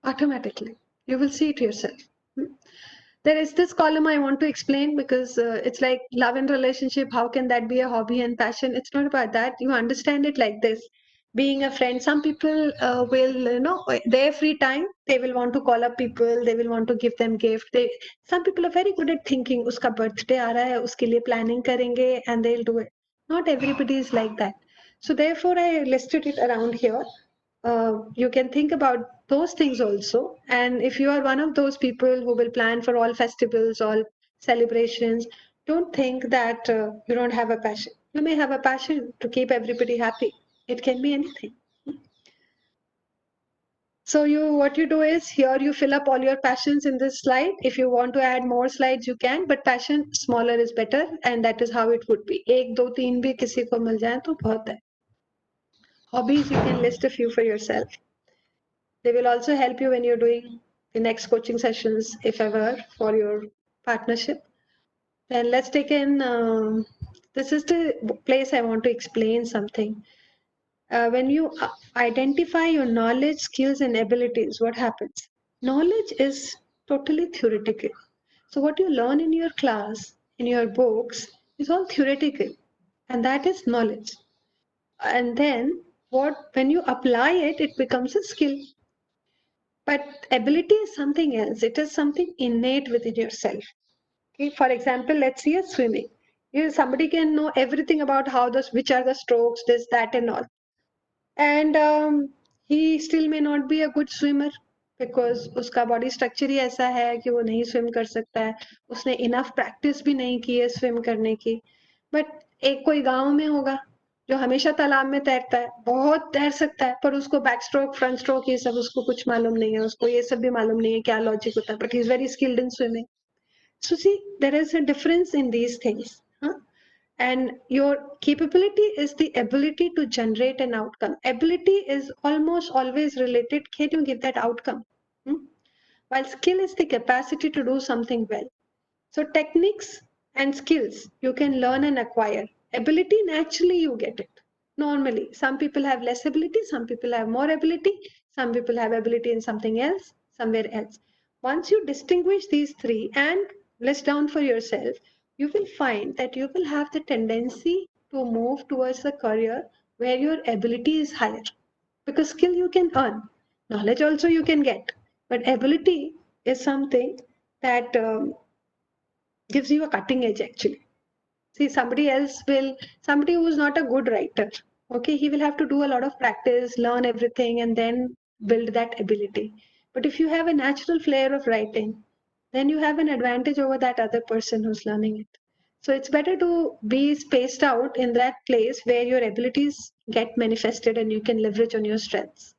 automatically. You will see it yourself. There is this column I want to explain because it's like love and relationship. How can that be a hobby and passion? It's not about that. You understand it like this. Being a friend, some people will, their free time, they will want to call up people, they will want to give them gift. Some people are very good at thinking, uska birthday aa raha hai, uske liye planning karenge, and they'll do it. Not everybody is like that. So therefore, I listed it around here. You can think about those things also. And if you are one of those people who will plan for all festivals, all celebrations, don't think that you don't have a passion. You may have a passion to keep everybody happy. It can be anything. So what you do is here you fill up all your passions in this slide. If you want to add more slides, you can, but passion smaller is better, and that is how it would be. 1, 2, 3 भी किसी को मिल जाए तो बहुत है. Hobbies, you can list a few for yourself. They will also help you when you're doing the next coaching sessions, if ever, for your partnership. Then let's take in, this is the place I want to explain something. When you identify your knowledge, skills, and abilities, what happens? Knowledge is totally theoretical. So what you learn in your class, in your books, is all theoretical, and that is knowledge. And then when you apply it, it becomes a skill. But ability is something else. It is something innate within yourself. Okay, for example, let's see a swimming. Somebody can know everything about which are the strokes, this, that, and all, and he still may not be a good swimmer because उसका body structure ही ऐसा है कि वो नहीं swim कर सकता है. उसने enough practice भी नहीं की है swim करने की. But एक कोई गांव में होगा जो हमेशा तालाब में तैरता है, बहुत तैर सकता है, पर उसको बैक स्ट्रोक, फ्रंट स्ट्रोक ये सब उसको कुछ मालूम नहीं है, उसको ये सब भी मालूम नहीं है क्या लॉजिक होता है, but he is very skilled in swimming. So see, there is a difference in these things. Huh? And your capability is the ability to generate an outcome. Ability is almost always related, can you give that outcome? While skill is the capacity to do something well. So techniques and skills you can learn and acquire. Ability, naturally you get it. Normally, some people have less ability, some people have more ability, some people have ability in something else, somewhere else. Once you distinguish these three and list down for yourself, you will find that you will have the tendency to move towards a career where your ability is higher. Because skill you can earn, knowledge also you can get, but ability is something that gives you a cutting edge actually. See, somebody who's not a good writer, okay, he will have to do a lot of practice, learn everything, and then build that ability. But if you have a natural flair of writing, then you have an advantage over that other person who's learning it. So it's better to be spaced out in that place where your abilities get manifested and you can leverage on your strengths.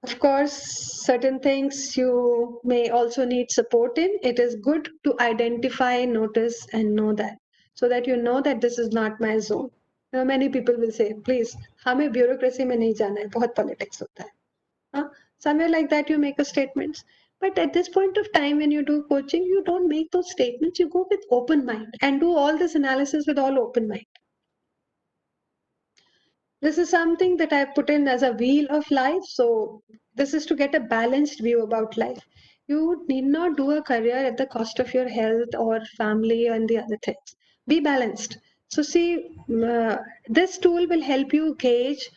Of course, certain things you may also need support in. It is good to identify, notice, and know that, so that you know that this is not my zone. Many people will say, please, हमें bureaucracy में नहीं जाना है, बहुत politics होता है. Somewhere like that you make a statements. But at this point of time, when you do coaching, you don't make those statements. You go with open mind and do all this analysis with all open mind. This is something that I put in as a wheel of life. So this is to get a balanced view about life. You need not do a career at the cost of your health or family and the other things. Be balanced. So see, this tool will help you gauge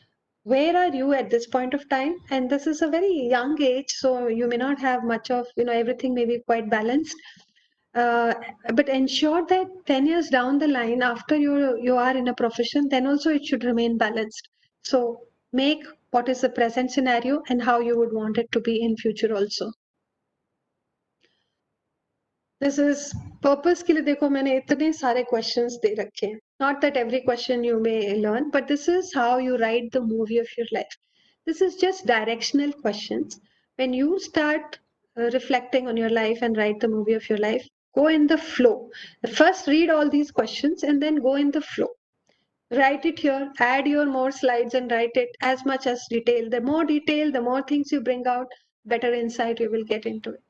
where are you at this point of time. And this is a very young age, so you may not have much of, everything may be quite balanced. But ensure that 10 years down the line, after you are in a profession, then also it should remain balanced. So make what is the present scenario and how you would want it to be in future also. This is purpose के लिए देखो मैंने इतने सारे questions दे रखे हैं. Not that every question you may learn, but this is how you write the movie of your life. This is just directional questions. When you start reflecting on your life and write the movie of your life, go in the flow. First read all these questions and then go in the flow. Write it here, add your more slides and write it as much as detail. The more detail, the more things you bring out, better insight you will get into it.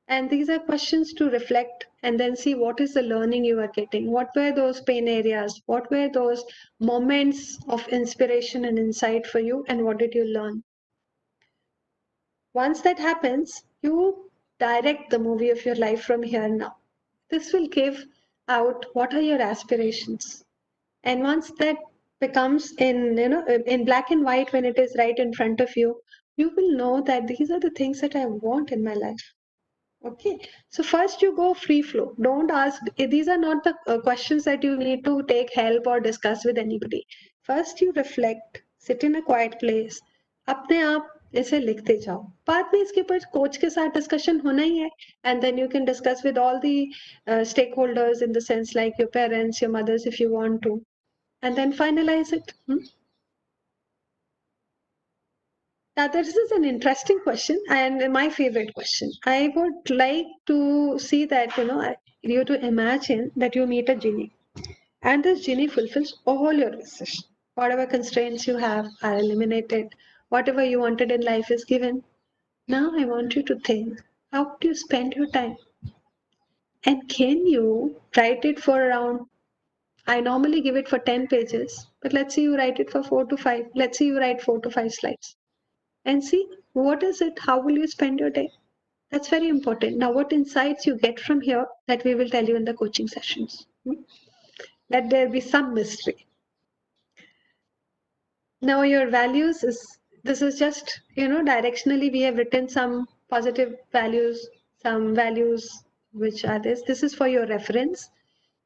And these are questions to reflect and then see what is the learning you are getting. What were those pain areas? What were those moments of inspiration and insight for you? And what did you learn? Once that happens, you direct the movie of your life from here now. This will give out what are your aspirations. And once that becomes in black and white, when it is right in front of you, you will know that these are the things that I want in my life. Okay, so first you go free flow. Don't ask, these are not the questions that you need to take help or discuss with anybody. First you reflect, sit in a quiet place, अपने आप ऐसे लिखते जाओ. बाद में इसके ऊपर coach के साथ डिस्कशन होना ही है, and then you can discuss with all the stakeholders in the sense like your parents, your mothers if you want to, and then finalize it. Now, this is an interesting question and my favorite question. I would like to see that, you to imagine that you meet a genie and this genie fulfills all your wishes. Whatever constraints you have are eliminated. Whatever you wanted in life is given. Now I want you to think, how do you spend your time? And can you write it for around, I normally give it for 10 pages, but let's say you write it for 4 to 5. Let's say you write 4 to 5 slides. And see, what is it? How will you spend your day? That's very important. Now, what insights you get from here, that we will tell you in the coaching sessions. Let there be some mystery. Now, your values this is just, directionally we have written some positive values, some values which are this. This is for your reference.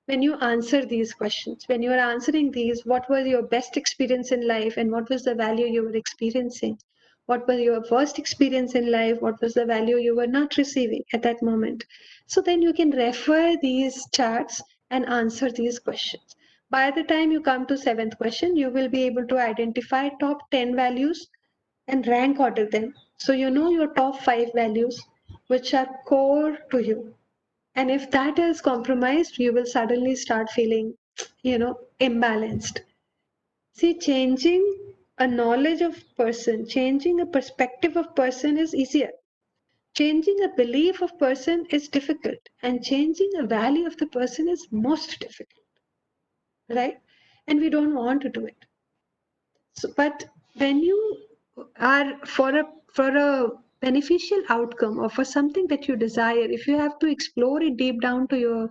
When you answer these questions, when you are answering these, what was your best experience in life and what was the value you were experiencing? What was your worst experience in life? What was the value you were not receiving at that moment? So then you can refer these charts and answer these questions. By the time you come to seventh question, you will be able to identify top 10 values and rank order them. So you know your top 5 values which are core to you. And if that is compromised, you will suddenly start feeling, imbalanced. See, changing a knowledge of person, changing a perspective of person is easier. Changing a belief of person is difficult, and changing a value of the person is most difficult, right? And we don't want to do it. So, but when you are for a beneficial outcome or for something that you desire, if you have to explore it deep down to your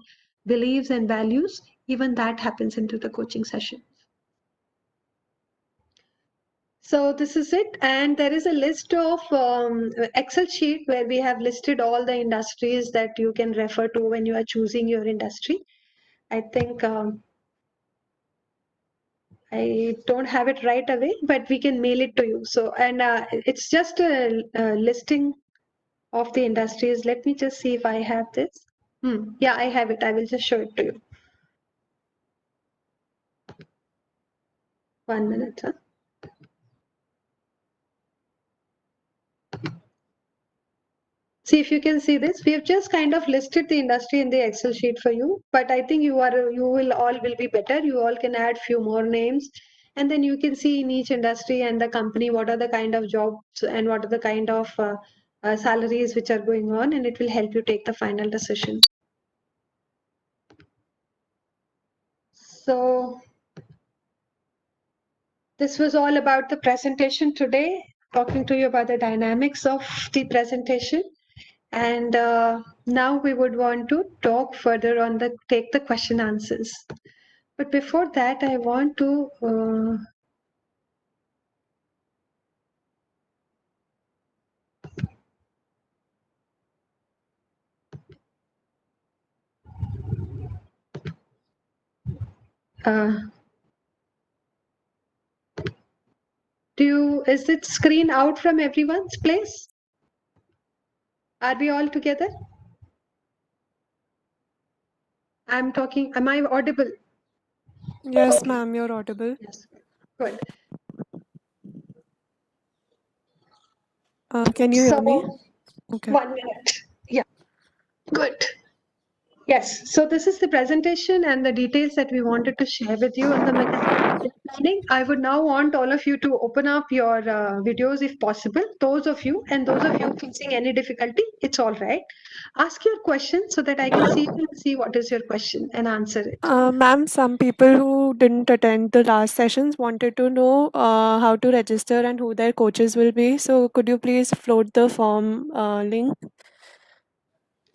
beliefs and values, even that happens into the coaching session. So this is it, and there is a list of Excel sheet where we have listed all the industries that you can refer to when you are choosing your industry. I think I don't have it right away, but we can mail it to you. So, and it's just a listing of the industries. Let me just see if I have this. Yeah, I have it. I will just show it to you. 1 minute. Huh? See if you can see this. We have just kind of listed the industry in the Excel sheet for you, but I think you will be better. You all can add few more names, and then you can see in each industry and the company what are the kind of jobs and what are the kind of salaries which are going on, and it will help you take the final decision. So this was all about the presentation today, talking to you about the dynamics of the presentation. And now we would want to talk further on take the question answers. But before that, I want to is it screen out from everyone's place? Are we all together? I'm talking, am I audible? Yes, ma'am, you're audible. Yes, good. Can you hear me? So, Okay. 1 minute. Yeah, good. Yes, so this is the presentation and the details that we wanted to share with you on the mechanism planning. I would now want all of you to open up your videos if possible. Those of you facing any difficulty, it's all right. Ask your question so that I can see what is your question and answer it. Ma'am, some people who didn't attend the last sessions wanted to know how to register and who their coaches will be. So could you please float the form link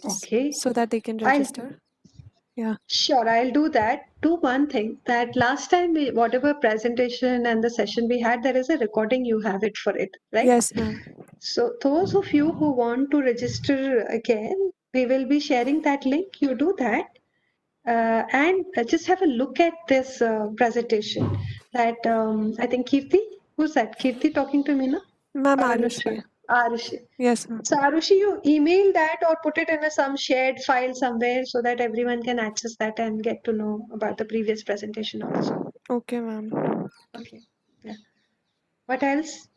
Okay. so that they can register? Yeah. Sure, I'll do that. Do one thing that last time whatever presentation and the session we had, there is a recording, you have it for it, right? Yes, ma'am. So those of you who want to register again, we will be sharing that link. You do that and just have a look at this presentation. That I think Kirti, who's that? Kirti talking to me now? Ma'am, Arushi. Arushi. Yes, ma'am. So Arushi, you email that or put it in some shared file somewhere so that everyone can access that and get to know about the previous presentation also. Okay, ma'am. Okay. Yeah. What else?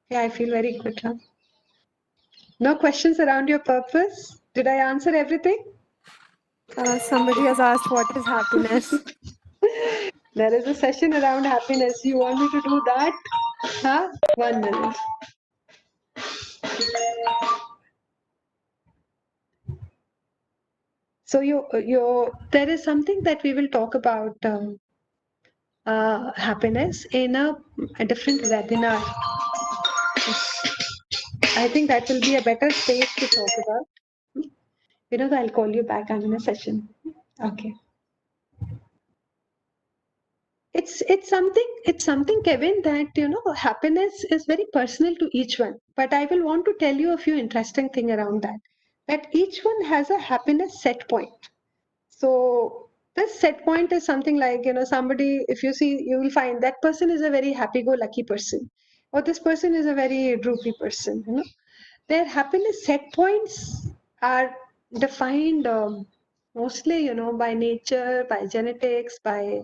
Yeah, I feel very good. Huh? No questions around your purpose? Did I answer everything? Somebody has asked what is happiness. There is a session around happiness. You want me to do that? Huh? 1 minute. So there is something that we will talk about happiness in a different webinar. I think that will be a better space to talk about. Vinod, I'll call you back. I'm in a session. Okay. It's something, Kevin, that happiness is very personal to each one. But I will want to tell you a few interesting thing around that. That each one has a happiness set point. So this set point is something like, somebody, if you see, you will find that person is a very happy-go-lucky person, or this person is a very droopy person. Their happiness set points are defined mostly, by nature, by genetics, by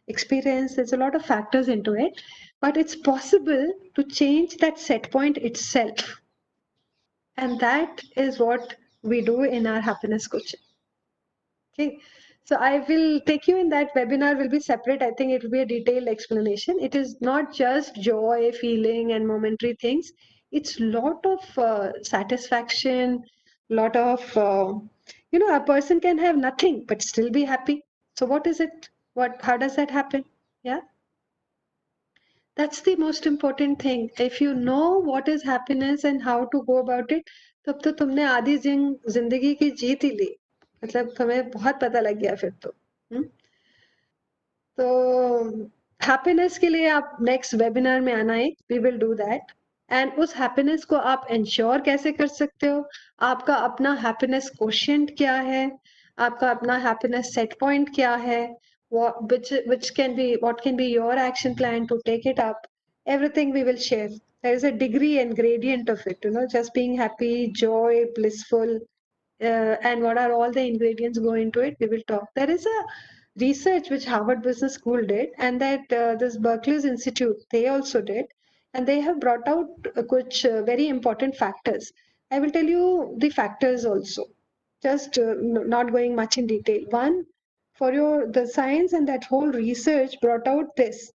experience. There's a lot of factors into it, but it's possible to change that set point itself. And that is what we do in our happiness coaching. Okay, so I will take you in that webinar will be separate. I think it will be a detailed explanation. It is not just joy, feeling, and momentary things. It's lot of satisfaction, lot of a person can have nothing but still be happy. So what is it? How does that happen? Yeah, that's the most important thing. If you know what is happiness and how to go about it, तब तो तुमने आधी जिंदगी की जीत ही ली. मतलब तुम्हें बहुत पता लग गया फिर तो. तो हैप्पीनेस के लिए आप नेक्स्ट वेबिनार में आना है. We will do that. And उस हैप्पीनेस को आप इंश्योर कैसे कर सकते हो? आपका अपना हैप्पीनेस कोशेंट क्या है? आपका अपना हैप्पीनेस सेट पॉइंट क्या है? Which can be, what can be your action plan to take it up? Everything we will share. There is a degree and gradient of it, just being happy, joy, blissful, and what are all the ingredients go into it. We will talk. There is a research which Harvard Business School did, and that this Berkeley's Institute, they also did, and they have brought out which very important factors. I will tell you the factors also, just not going much in detail. One, the science and that whole research brought out this,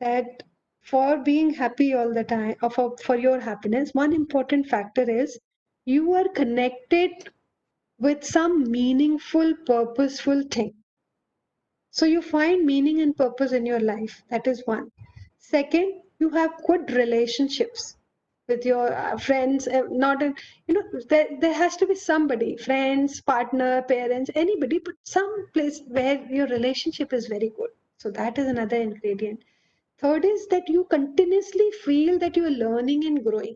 that for being happy all the time, or for your happiness, one important factor is you are connected with some meaningful, purposeful thing. So you find meaning and purpose in your life. That is one. Second, you have good relationships with your friends. Not in, there has to be somebody, friends, partner, parents, anybody, but some place where your relationship is very good. So that is another ingredient. Third is that you continuously feel that you are learning and growing.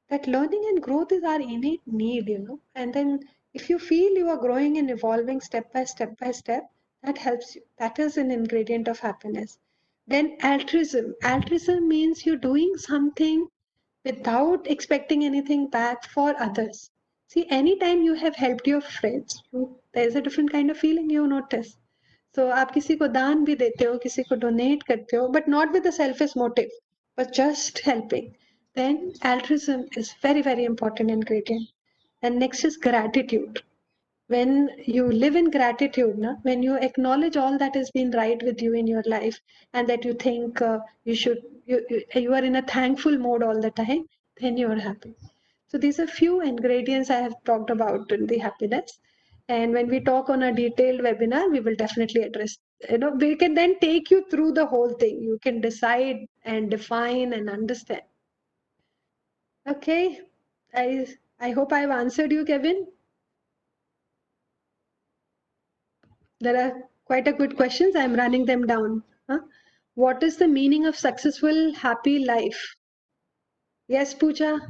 That learning and growth is our innate need, and then if you feel you are growing and evolving step by step by step, that helps you. That is an ingredient of happiness. Then altruism means you're doing something without expecting anything back for others. See, anytime you have helped your friends, there's a different kind of feeling you notice. So आप किसी को दान भी देते हो, किसी को donate करते हो, but not with a selfish motive, but just helping. Then altruism is very, very important ingredient. And next is gratitude. When you live in gratitude, when you acknowledge all that has been right with you in your life, and that you think you are in a thankful mode all the time, then you are happy. So these are few ingredients I have talked about in the happiness. And when we talk on a detailed webinar, we will definitely address, we can then take you through the whole thing. You can decide and define and understand. Okay. I hope I've answered you, Kevin. There are quite a good questions. I'm running them down. What is the meaning of successful, happy life? Yes, Pooja.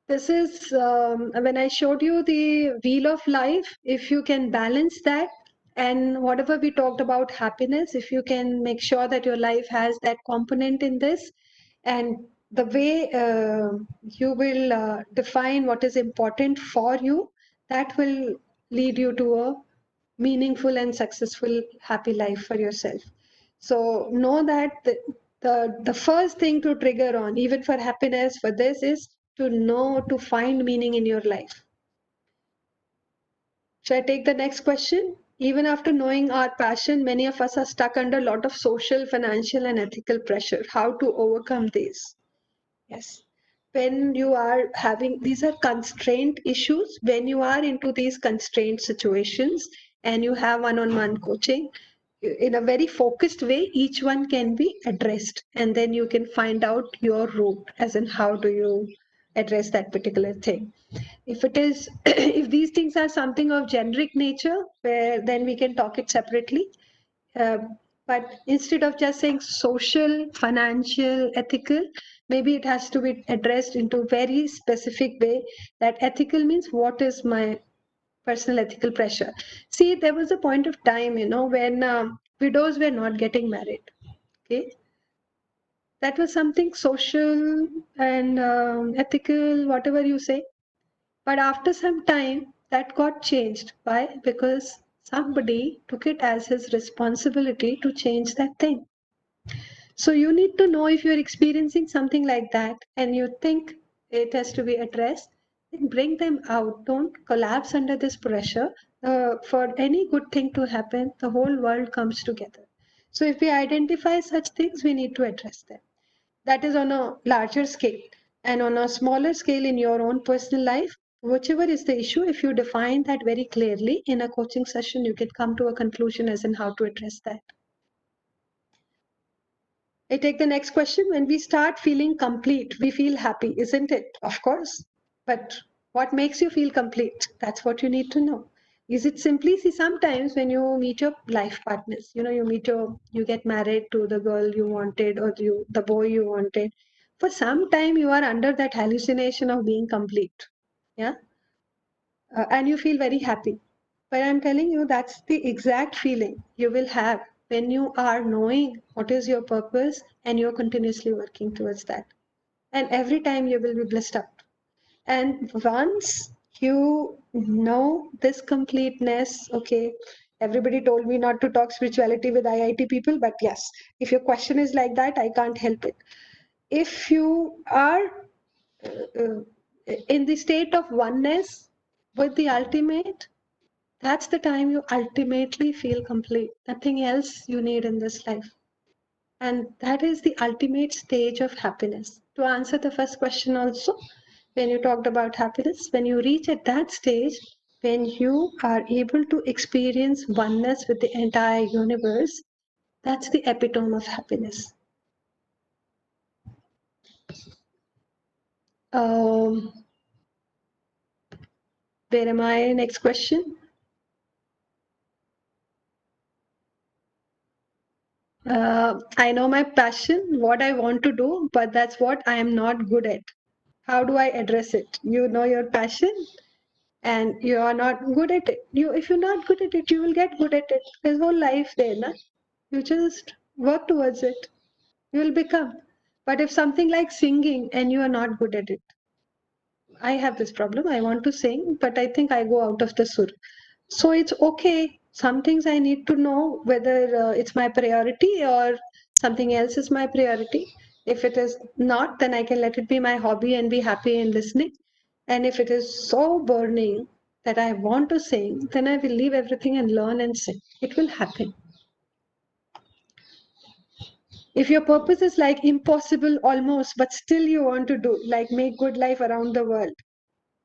This is when I showed you the wheel of life. If you can balance that, and whatever we talked about happiness, if you can make sure that your life has that component in this, and the way you will define what is important for you, that will lead you to a meaningful and successful, happy life for yourself. So know that the first thing to trigger on, even for happiness, for this is to know, to find meaning in your life. Should I take the next question? Even after knowing our passion, many of us are stuck under a lot of social, financial, and ethical pressure. How to overcome these? Yes. When you are having, these are constraint issues. When you are into these constraint situations and you have one-on-one coaching, in a very focused way, each one can be addressed, and then you can find out your route, as in how do you address that particular thing. If it is, if these things are something of generic nature, where then we can talk it separately. Uh, but instead of just saying social, financial, ethical, maybe it has to be addressed into very specific way. That ethical means what is my personal ethical pressure. See, there was a point of time, when widows were not getting married. Okay, that was something social and ethical, whatever you say. But after some time, that got changed. Why? Because somebody took it as his responsibility to change that thing. So you need to know if you're experiencing something like that and you think it has to be addressed, then bring them out. Don't collapse under this pressure. For any good thing to happen, the whole world comes together. So if we identify such things, we need to address them. That is on a larger scale. And on a smaller scale in your own personal life, whichever is the issue, if you define that very clearly in a coaching session, you can come to a conclusion as in how to address that. I take the next question. When we start feeling complete, we feel happy, isn't it? Of course. But what makes you feel complete? That's what you need to know. Is it simply, see, sometimes when you meet your life partners, you get married to the girl you wanted or the boy you wanted. For some time, you are under that hallucination of being complete. Yeah. And you feel very happy. But I'm telling you, that's the exact feeling you will have when you are knowing what is your purpose and you're continuously working towards that. And every time you will be blessed up. And once you know this completeness, okay, everybody told me not to talk spirituality with IIT people, but yes, if your question is like that, I can't help it. If you are uh, in the state of oneness with the ultimate, that's the time you ultimately feel complete. Nothing else you need in this life. And that is the ultimate stage of happiness. To answer the first question also, when you talked about happiness, when you reach at that stage, when you are able to experience oneness with the entire universe, that's the epitome of happiness. Where am I? Next question. I know my passion, what I want to do, but that's what I am not good at. How do I address it? You know your passion and you are not good at it. If you're not good at it, you will get good at it. There's whole life there, na? You just work towards it. You will become. But if something like singing and you are not good at it, I have this problem. I want to sing, but I think I go out of the sur. So it's okay. Some things I need to know whether it's my priority or something else is my priority. If it is not, then I can let it be my hobby and be happy in listening. And if it is so burning that I want to sing, then I will leave everything and learn and sing. It will happen. If your purpose is like impossible almost, but still you want to do, like make good life around the world,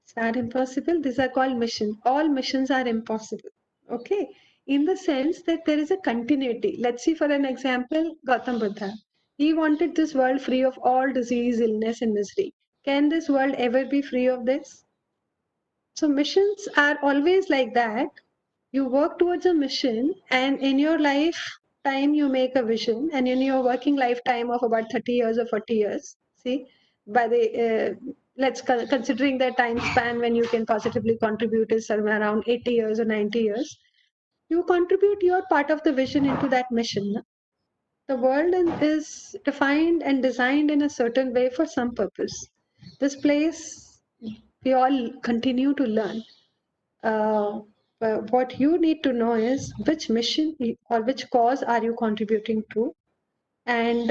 it's not impossible. These are called missions. All missions are impossible. Okay. In the sense that there is a continuity. Let's see, for an example, Gautam Buddha. He wanted this world free of all disease, illness, and misery. Can this world ever be free of this? So missions are always like that. You work towards a mission, and in your lifetime, you make a vision, and in your working lifetime of about 30 years or 40 years, see, by the considering the time span when you can positively contribute is somewhere around 80 years or 90 years, you contribute your part of the vision into that mission. No? The world is defined and designed in a certain way for some purpose. This place, we all continue to learn. What you need to know is which mission or which cause are you contributing to, and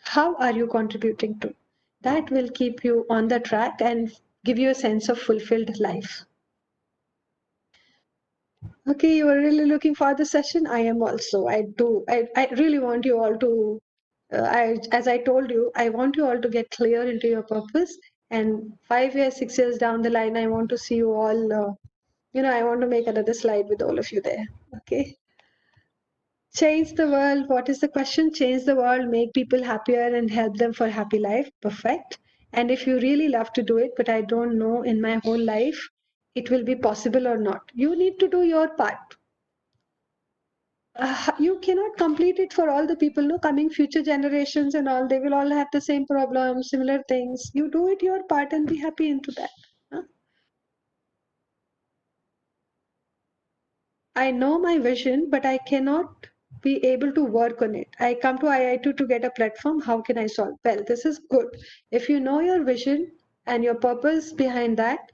how are you contributing to. That will keep you on the track and give you a sense of fulfilled life. Okay, you are really looking for the session. I am also. I do. I really want you all to. As I told you, I want you all to get clear into your purpose. And 5 years, 6 years down the line, I want to see you all. I want to make another slide with all of you there. Okay. Change the world. What is the question? Change the world, make people happier and help them for happy life. Perfect. And if you really love to do it, but I don't know in my whole life, it will be possible or not. You need to do your part. You cannot complete it for all the people, no, coming future generations and all, they will all have the same problems, similar things. You do it your part and be happy into that. Huh? I know my vision, but I cannot be able to work on it. I come to IIT to get a platform. How can I solve? Well, this is good. If you know your vision and your purpose behind that,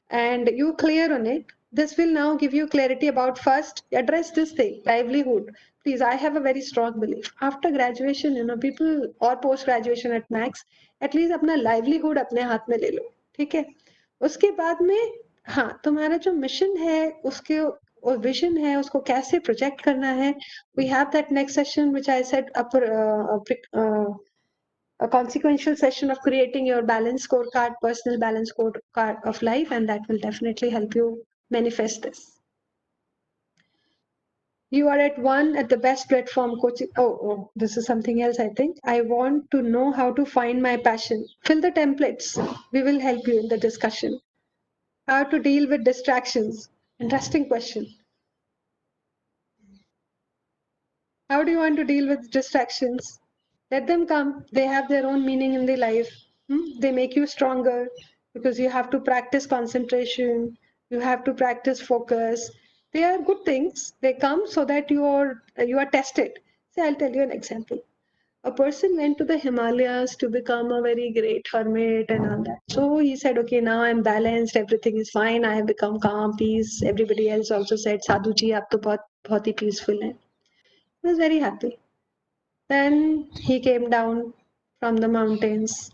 and you clear on it, this will now give you clarity about first address this thing, livelihood. Please, I have a very strong belief. After graduation, people or post graduation at max, at least अपना livelihood अपने हाथ में ले लो, ठीक है? उसके बाद में हाँ तुम्हारा जो मिशन है उसके और विजन है उसको कैसे प्रोजेक्ट करना है. We have that next session which I said a consequential session of creating your balance scorecard, personal balance scorecard of life, and that will definitely help you manifest this. You are at the best platform coaching. Oh, this is something else, I think. I want to know how to find my passion. Fill the templates. We will help you in the discussion. How to deal with distractions. Interesting question. How do you want to deal with distractions? Let them come. They have their own meaning in their life. They make you stronger because you have to practice concentration. You have to practice focus. They are good things. They come so that you are tested. See, I'll tell you an example. A person went to the Himalayas to become a very great hermit and all that. So he said, okay, now I'm balanced. Everything is fine. I have become calm, peace. Everybody else also said, Sadhu ji, aap to bahut hi peaceful hai. He was very happy. Then he came down from the mountains.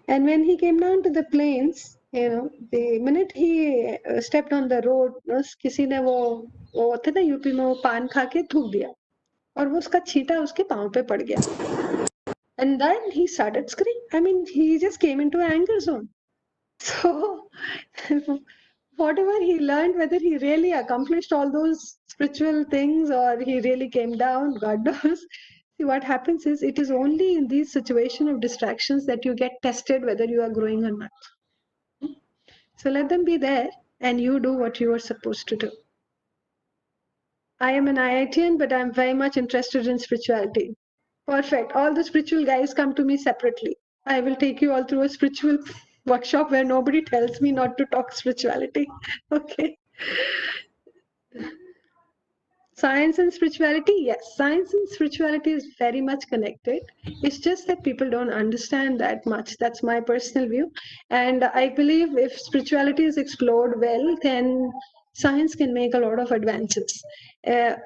And when he came down to the plains, the minute he stepped on the road, किसी ने वो होते ना UP में वो पान खा के थूक दिया और वो उसका छींटा उसके पाँव पे पड़ गया. And then he started screaming. I mean, he just came into an anger zone. So whatever he learned, whether he really accomplished all those spiritual things or he really came down, God knows. See, what happens is it is only in these situations of distractions that you get tested whether you are growing or not. So let them be there and you do what you are supposed to do. I am an IITian, but I'm very much interested in spirituality. Perfect. All the spiritual guys come to me separately. I will take you all through a spiritual workshop where nobody tells me not to talk spirituality. Okay. Science and spirituality, yes, science and spirituality is very much connected. It's just that people don't understand that much. That's my personal view. And I believe if spirituality is explored well, then science can make a lot of advances.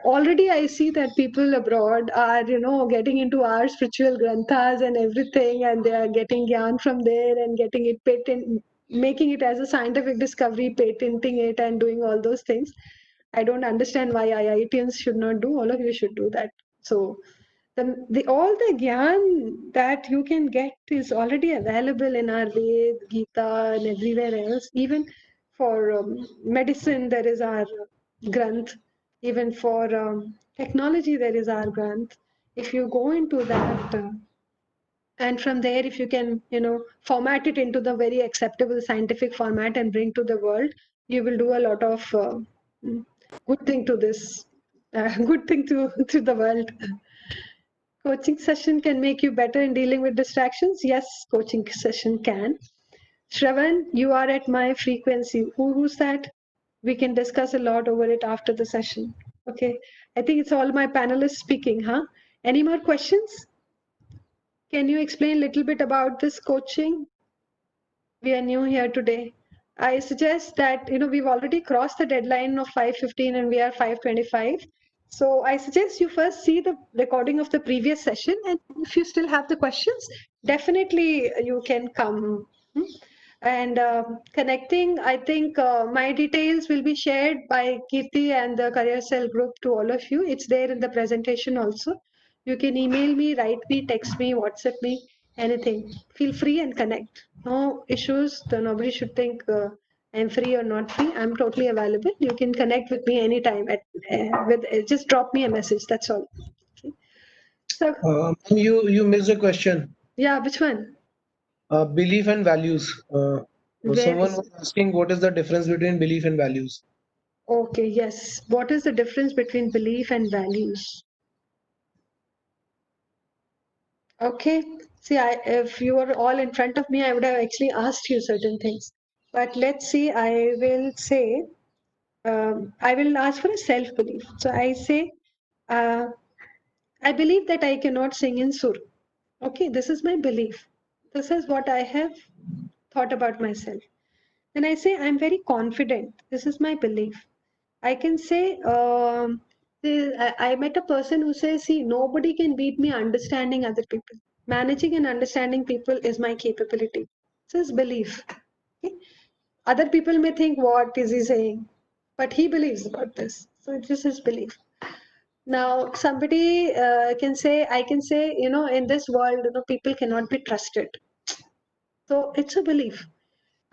Already I see that people abroad are, getting into our spiritual granthas and everything, and they are getting gyan from there and getting it patent, making it as a scientific discovery, patenting it and doing all those things. I don't understand why IITians should not do. All of you should do that. So all the gyan that you can get is already available in our Ved, Gita, and everywhere else. Even for medicine, there is our Granth. Even for technology, there is our Granth. If you go into that, and from there, if you can, format it into the very acceptable scientific format and bring to the world, you will do a lot of good thing to this, good thing to the world. Coaching session can make you better in dealing with distractions. Yes, coaching session can. Shravan, you are at my frequency. Who's that? We can discuss a lot over it after the session. Okay. I think it's all my panelists speaking, huh? Any more questions? Can you explain a little bit about this coaching? We are new here today. I suggest that, we've already crossed the deadline of 5:15 and we are 5:25. So I suggest you first see the recording of the previous session. And if you still have the questions, definitely you can come. And connecting, I think my details will be shared by Kirti and the Career Cell group to all of you. It's there in the presentation also. You can email me, write me, text me, WhatsApp me, anything. Feel free and connect. No issues. Nobody should think I'm free or not free, I'm totally available. You can connect with me anytime. Just drop me a message. That's all. Okay. So You missed a question. yeah, which one? Belief and values. Where Someone is was asking what is the difference between belief and values. okay? Yes. What is the difference between belief and values? Okay. See, if you were all in front of me, I would have actually asked you certain things. But let's see. I will say. I will ask for a self belief. So I say. I believe that I cannot sing in sur. Okay, this is my belief. This is what I have thought about myself. Then I say I'm very confident. This is my belief. I can say I met a person who says, see, nobody can beat me understanding other people. Managing and understanding people is my capability. This is belief. Okay? Other people may think, what is he saying? But he believes about this. So it's just his belief. Now, somebody can say, I can say, in this world, people cannot be trusted. So it's a belief.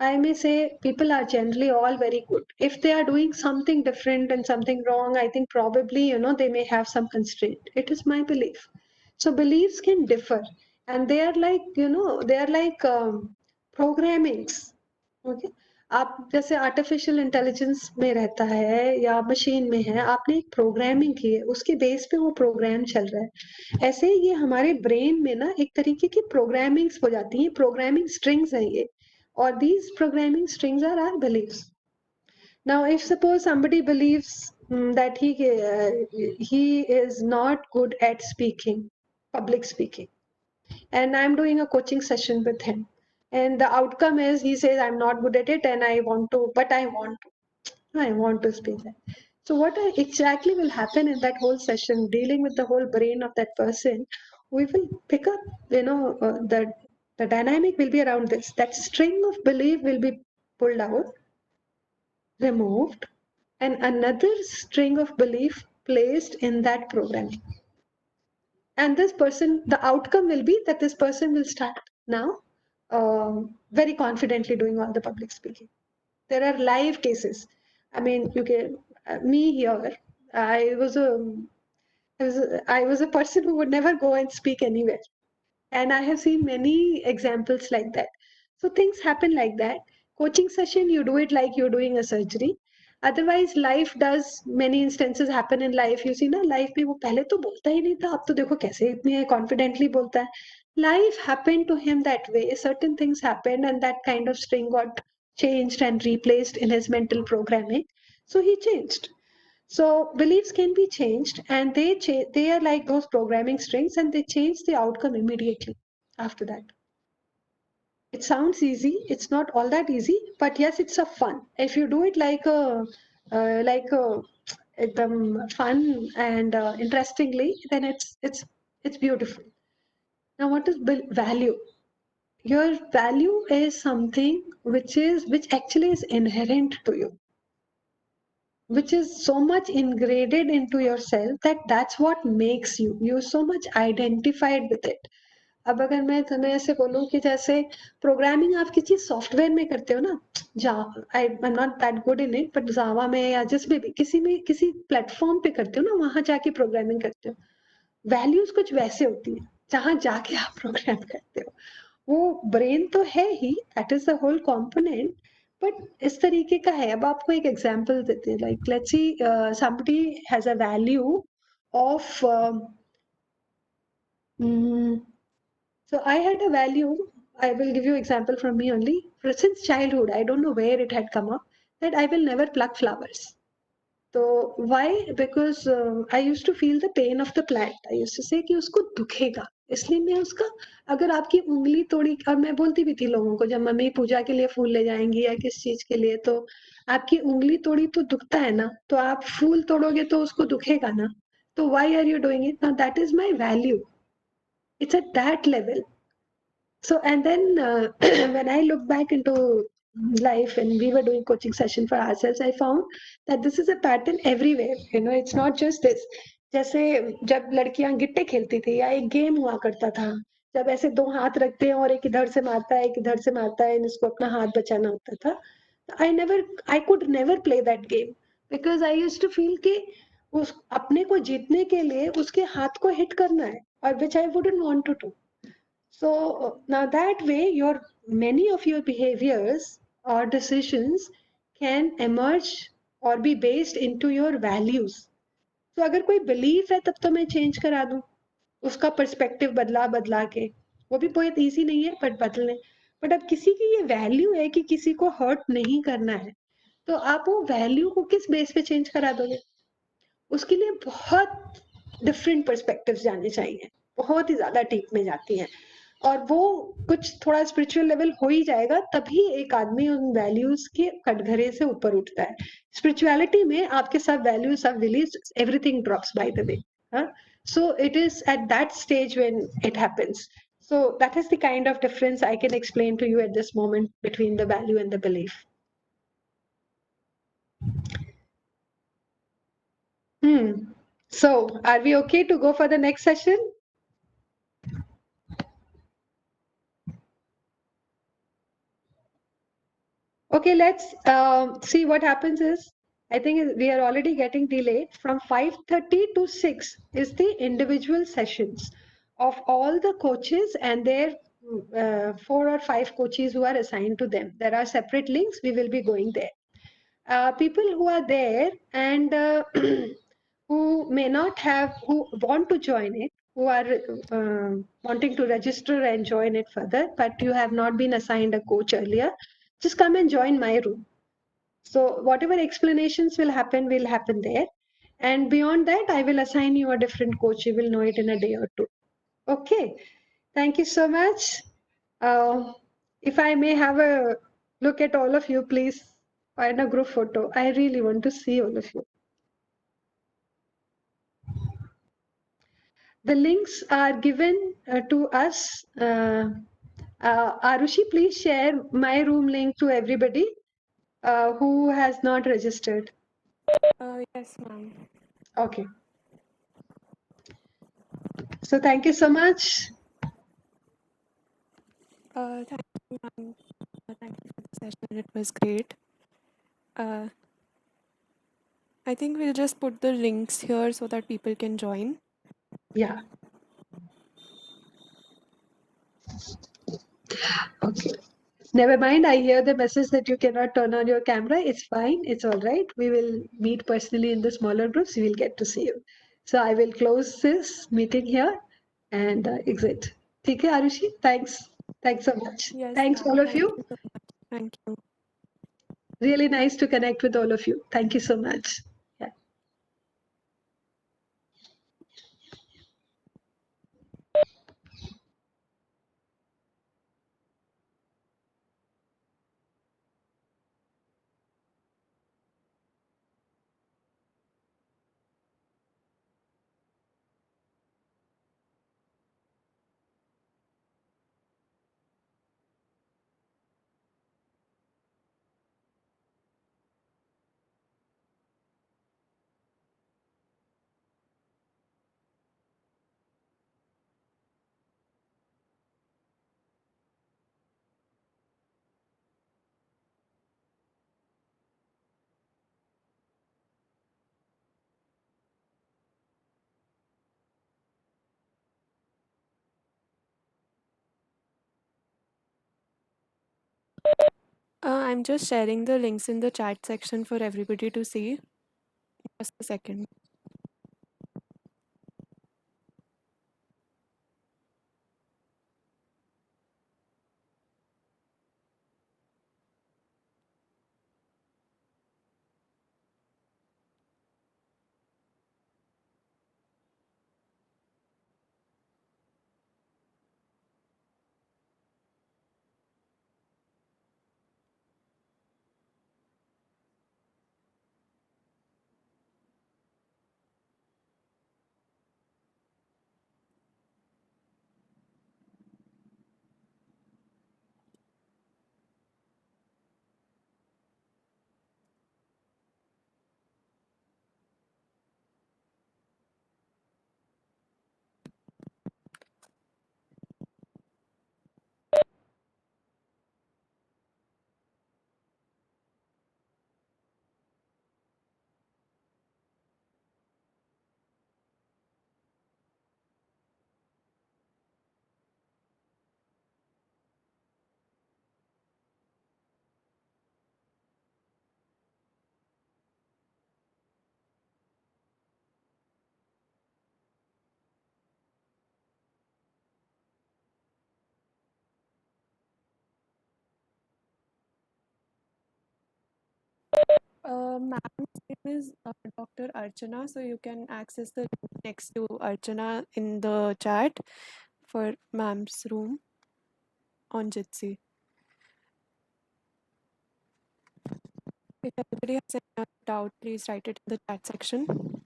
I may say people are generally all very good. If they are doing something different and something wrong, I think probably, they may have some constraint. It is my belief. So beliefs can differ. And they are like, they are like programmings. Okay. आप जैसे artificial intelligence में रहता है या machine में है, आपने एक प्रोग्रामिंग की है, उसके बेस पे वो प्रोग्राम चल रहा है. ऐसे ही ये हमारे ब्रेन में ना एक तरीके की प्रोग्रामिंग्स हो जाती हैं, प्रोग्रामिंग स्ट्रिंग्स हैं ये. Or these programming strings are our beliefs. Now, if suppose somebody believes that he is not good at speaking, public speaking, and I'm doing a coaching session with him, and the outcome is he says I'm not good at it, and I want to, but I want to speak that. So what exactly will happen in that whole session, dealing with the whole brain of that person, we will pick up, the dynamic will be around this. That string of belief will be pulled out, removed, and another string of belief placed in that program. And this person, the outcome will be that this person will start now very confidently doing all the public speaking. There are live cases. I mean, you can me here. I was a I was a person who would never go and speak anywhere, and I have seen many examples like that. So things happen like that. Coaching session, you do it like you're doing a surgery. Otherwise, life does many instances happen in life. You see ना life में वो पहले तो बोलता ही नहीं था, अब तो देखो कैसे इतने confidently बोलता है. Life happened to him that way. Certain things happened, and that kind of string got changed and replaced in his mental programming. So he changed. So beliefs can be changed, and they are like those programming strings, and they change the outcome immediately after that. It sounds easy. It's not all that easy, but yes, it's a fun. If you do it like a fun and interestingly, then it's beautiful. Now, what is value? Your value is something which actually is inherent to you, which is so much ingrained into yourself that that's what makes you. You're so much identified with it. अब अगर मैं तुम्हें ऐसे बोलूं कि जैसे programming आप किसी सॉफ्टवेयर में करते हो ना, I am not that good in it, but Java में या जिसमें भी किसी प्लेटफॉर्म पे करते हो ना, वहां जाके प्रोग्रामिंग करते हो. वैल्यूज कुछ वैसे होती है जहां जाके आप प्रोग्राम करते हो. वो ब्रेन तो है ही, that is the whole component, but इस तरीके का है. अब आपको एक एग्जांपल देते हैं, like let's see somebody has a value of so I had a value. I will give you example from me only. Since childhood, I don't know where it had come up, that I will never pluck flowers. So why? Because I used to feel the pain of the plant. I used to say कि उसको दुखेगा, इसलिए मैं उसका, अगर आपकी उंगली तोड़ी, और मैं बोलती भी थी लोगों को जब मम्मी पूजा के लिए फूल ले जाएंगी या किस चीज के लिए, तो आपकी उंगली तोड़ी तो दुखता है ना, तो आप फूल तोड़ोगे तो उसको दुखेगा ना, तो why are you doing it? Now that is my value. It's at that level. So, and then when I look back into life and we were doing coaching session for ourselves, I found that this is a pattern everywhere. It's not just this. जैसे जब लड़कियां गिट्टे खेलती थी या एक game हुआ करता था, जब ऐसे दो हाथ रखते हैं और एक इधर से मारता है एक इधर से मारता है, इसको अपना हाथ बचाना होता था. I could never play that game because I used to feel कि उस अपने को जीतने के लिए उसके हाथ को hit करना है, और which I wouldn't want to do. So now that way, many of your behaviors or decisions can emerge or be based into your values. तो अगर कोई belief है तब तो मैं change करा दूं, उसका perspective बदला के, वो भी बहुत easy नहीं है but बदलने. बट अब किसी की ये value है कि किसी को hurt नहीं करना है, तो आप वो value को किस base पे change करा दोगे? उसके लिए बहुत different perspectives जाने चाहिए, बहुत ही ज्यादा deep में जाती हैं, और वो कुछ थोड़ा स्पिरिचुअल लेवल हो ही जाएगा तभी एक आदमी उन वैल्यूज के कटघरे से ऊपर उठता है. स्पिरिचुअलिटी में आपके सब वैल्यूज सब release, everything drops by the way. So it is at that stage when it happens. So that is the kind of difference I can explain to you at this moment between the value and the belief. So are we okay to go for the next session? Okay, let's see what happens is, I think we are already getting delayed. From 5:30 to 6 is the individual sessions of all the coaches and their 4 or 5 coaches who are assigned to them. There are separate links. We will be going there. People who are there and who may not have, who want to join it, who are wanting to register and join it further, but you have not been assigned a coach earlier, just come and join my room. So whatever explanations will happen there. And beyond that, I will assign you a different coach. You will know it in a day or two. Okay. Thank you so much. If I may have a look at all of you, please find a group photo. I really want to see all of you. The links are given to us. Arushi, please share my room link to everybody who has not registered. Yes, ma'am. Okay. So thank you so much. Thank you, ma'am. Thank you for the session. It was great. I think we'll just put the links here so that people can join. Yeah. Okay. Never mind. I hear the message that you cannot turn on your camera. It's fine. It's all right. We will meet personally in the smaller groups. We will get to see you. So I will close this meeting here and exit. ठीक है, Arushi? Thanks. Thanks so much. Yes, Thanks, ma'am. all of Thank you. you so much. Thank you. Really nice to connect with all of you. Thank you so much. Yeah. I'm just sharing the links in the chat section for everybody to see. Just a second. Ma'am's name is Dr. Archana, so you can access the link next to Archana in the chat for ma'am's room on Jitsi. If anybody has any doubt, please write it in the chat section.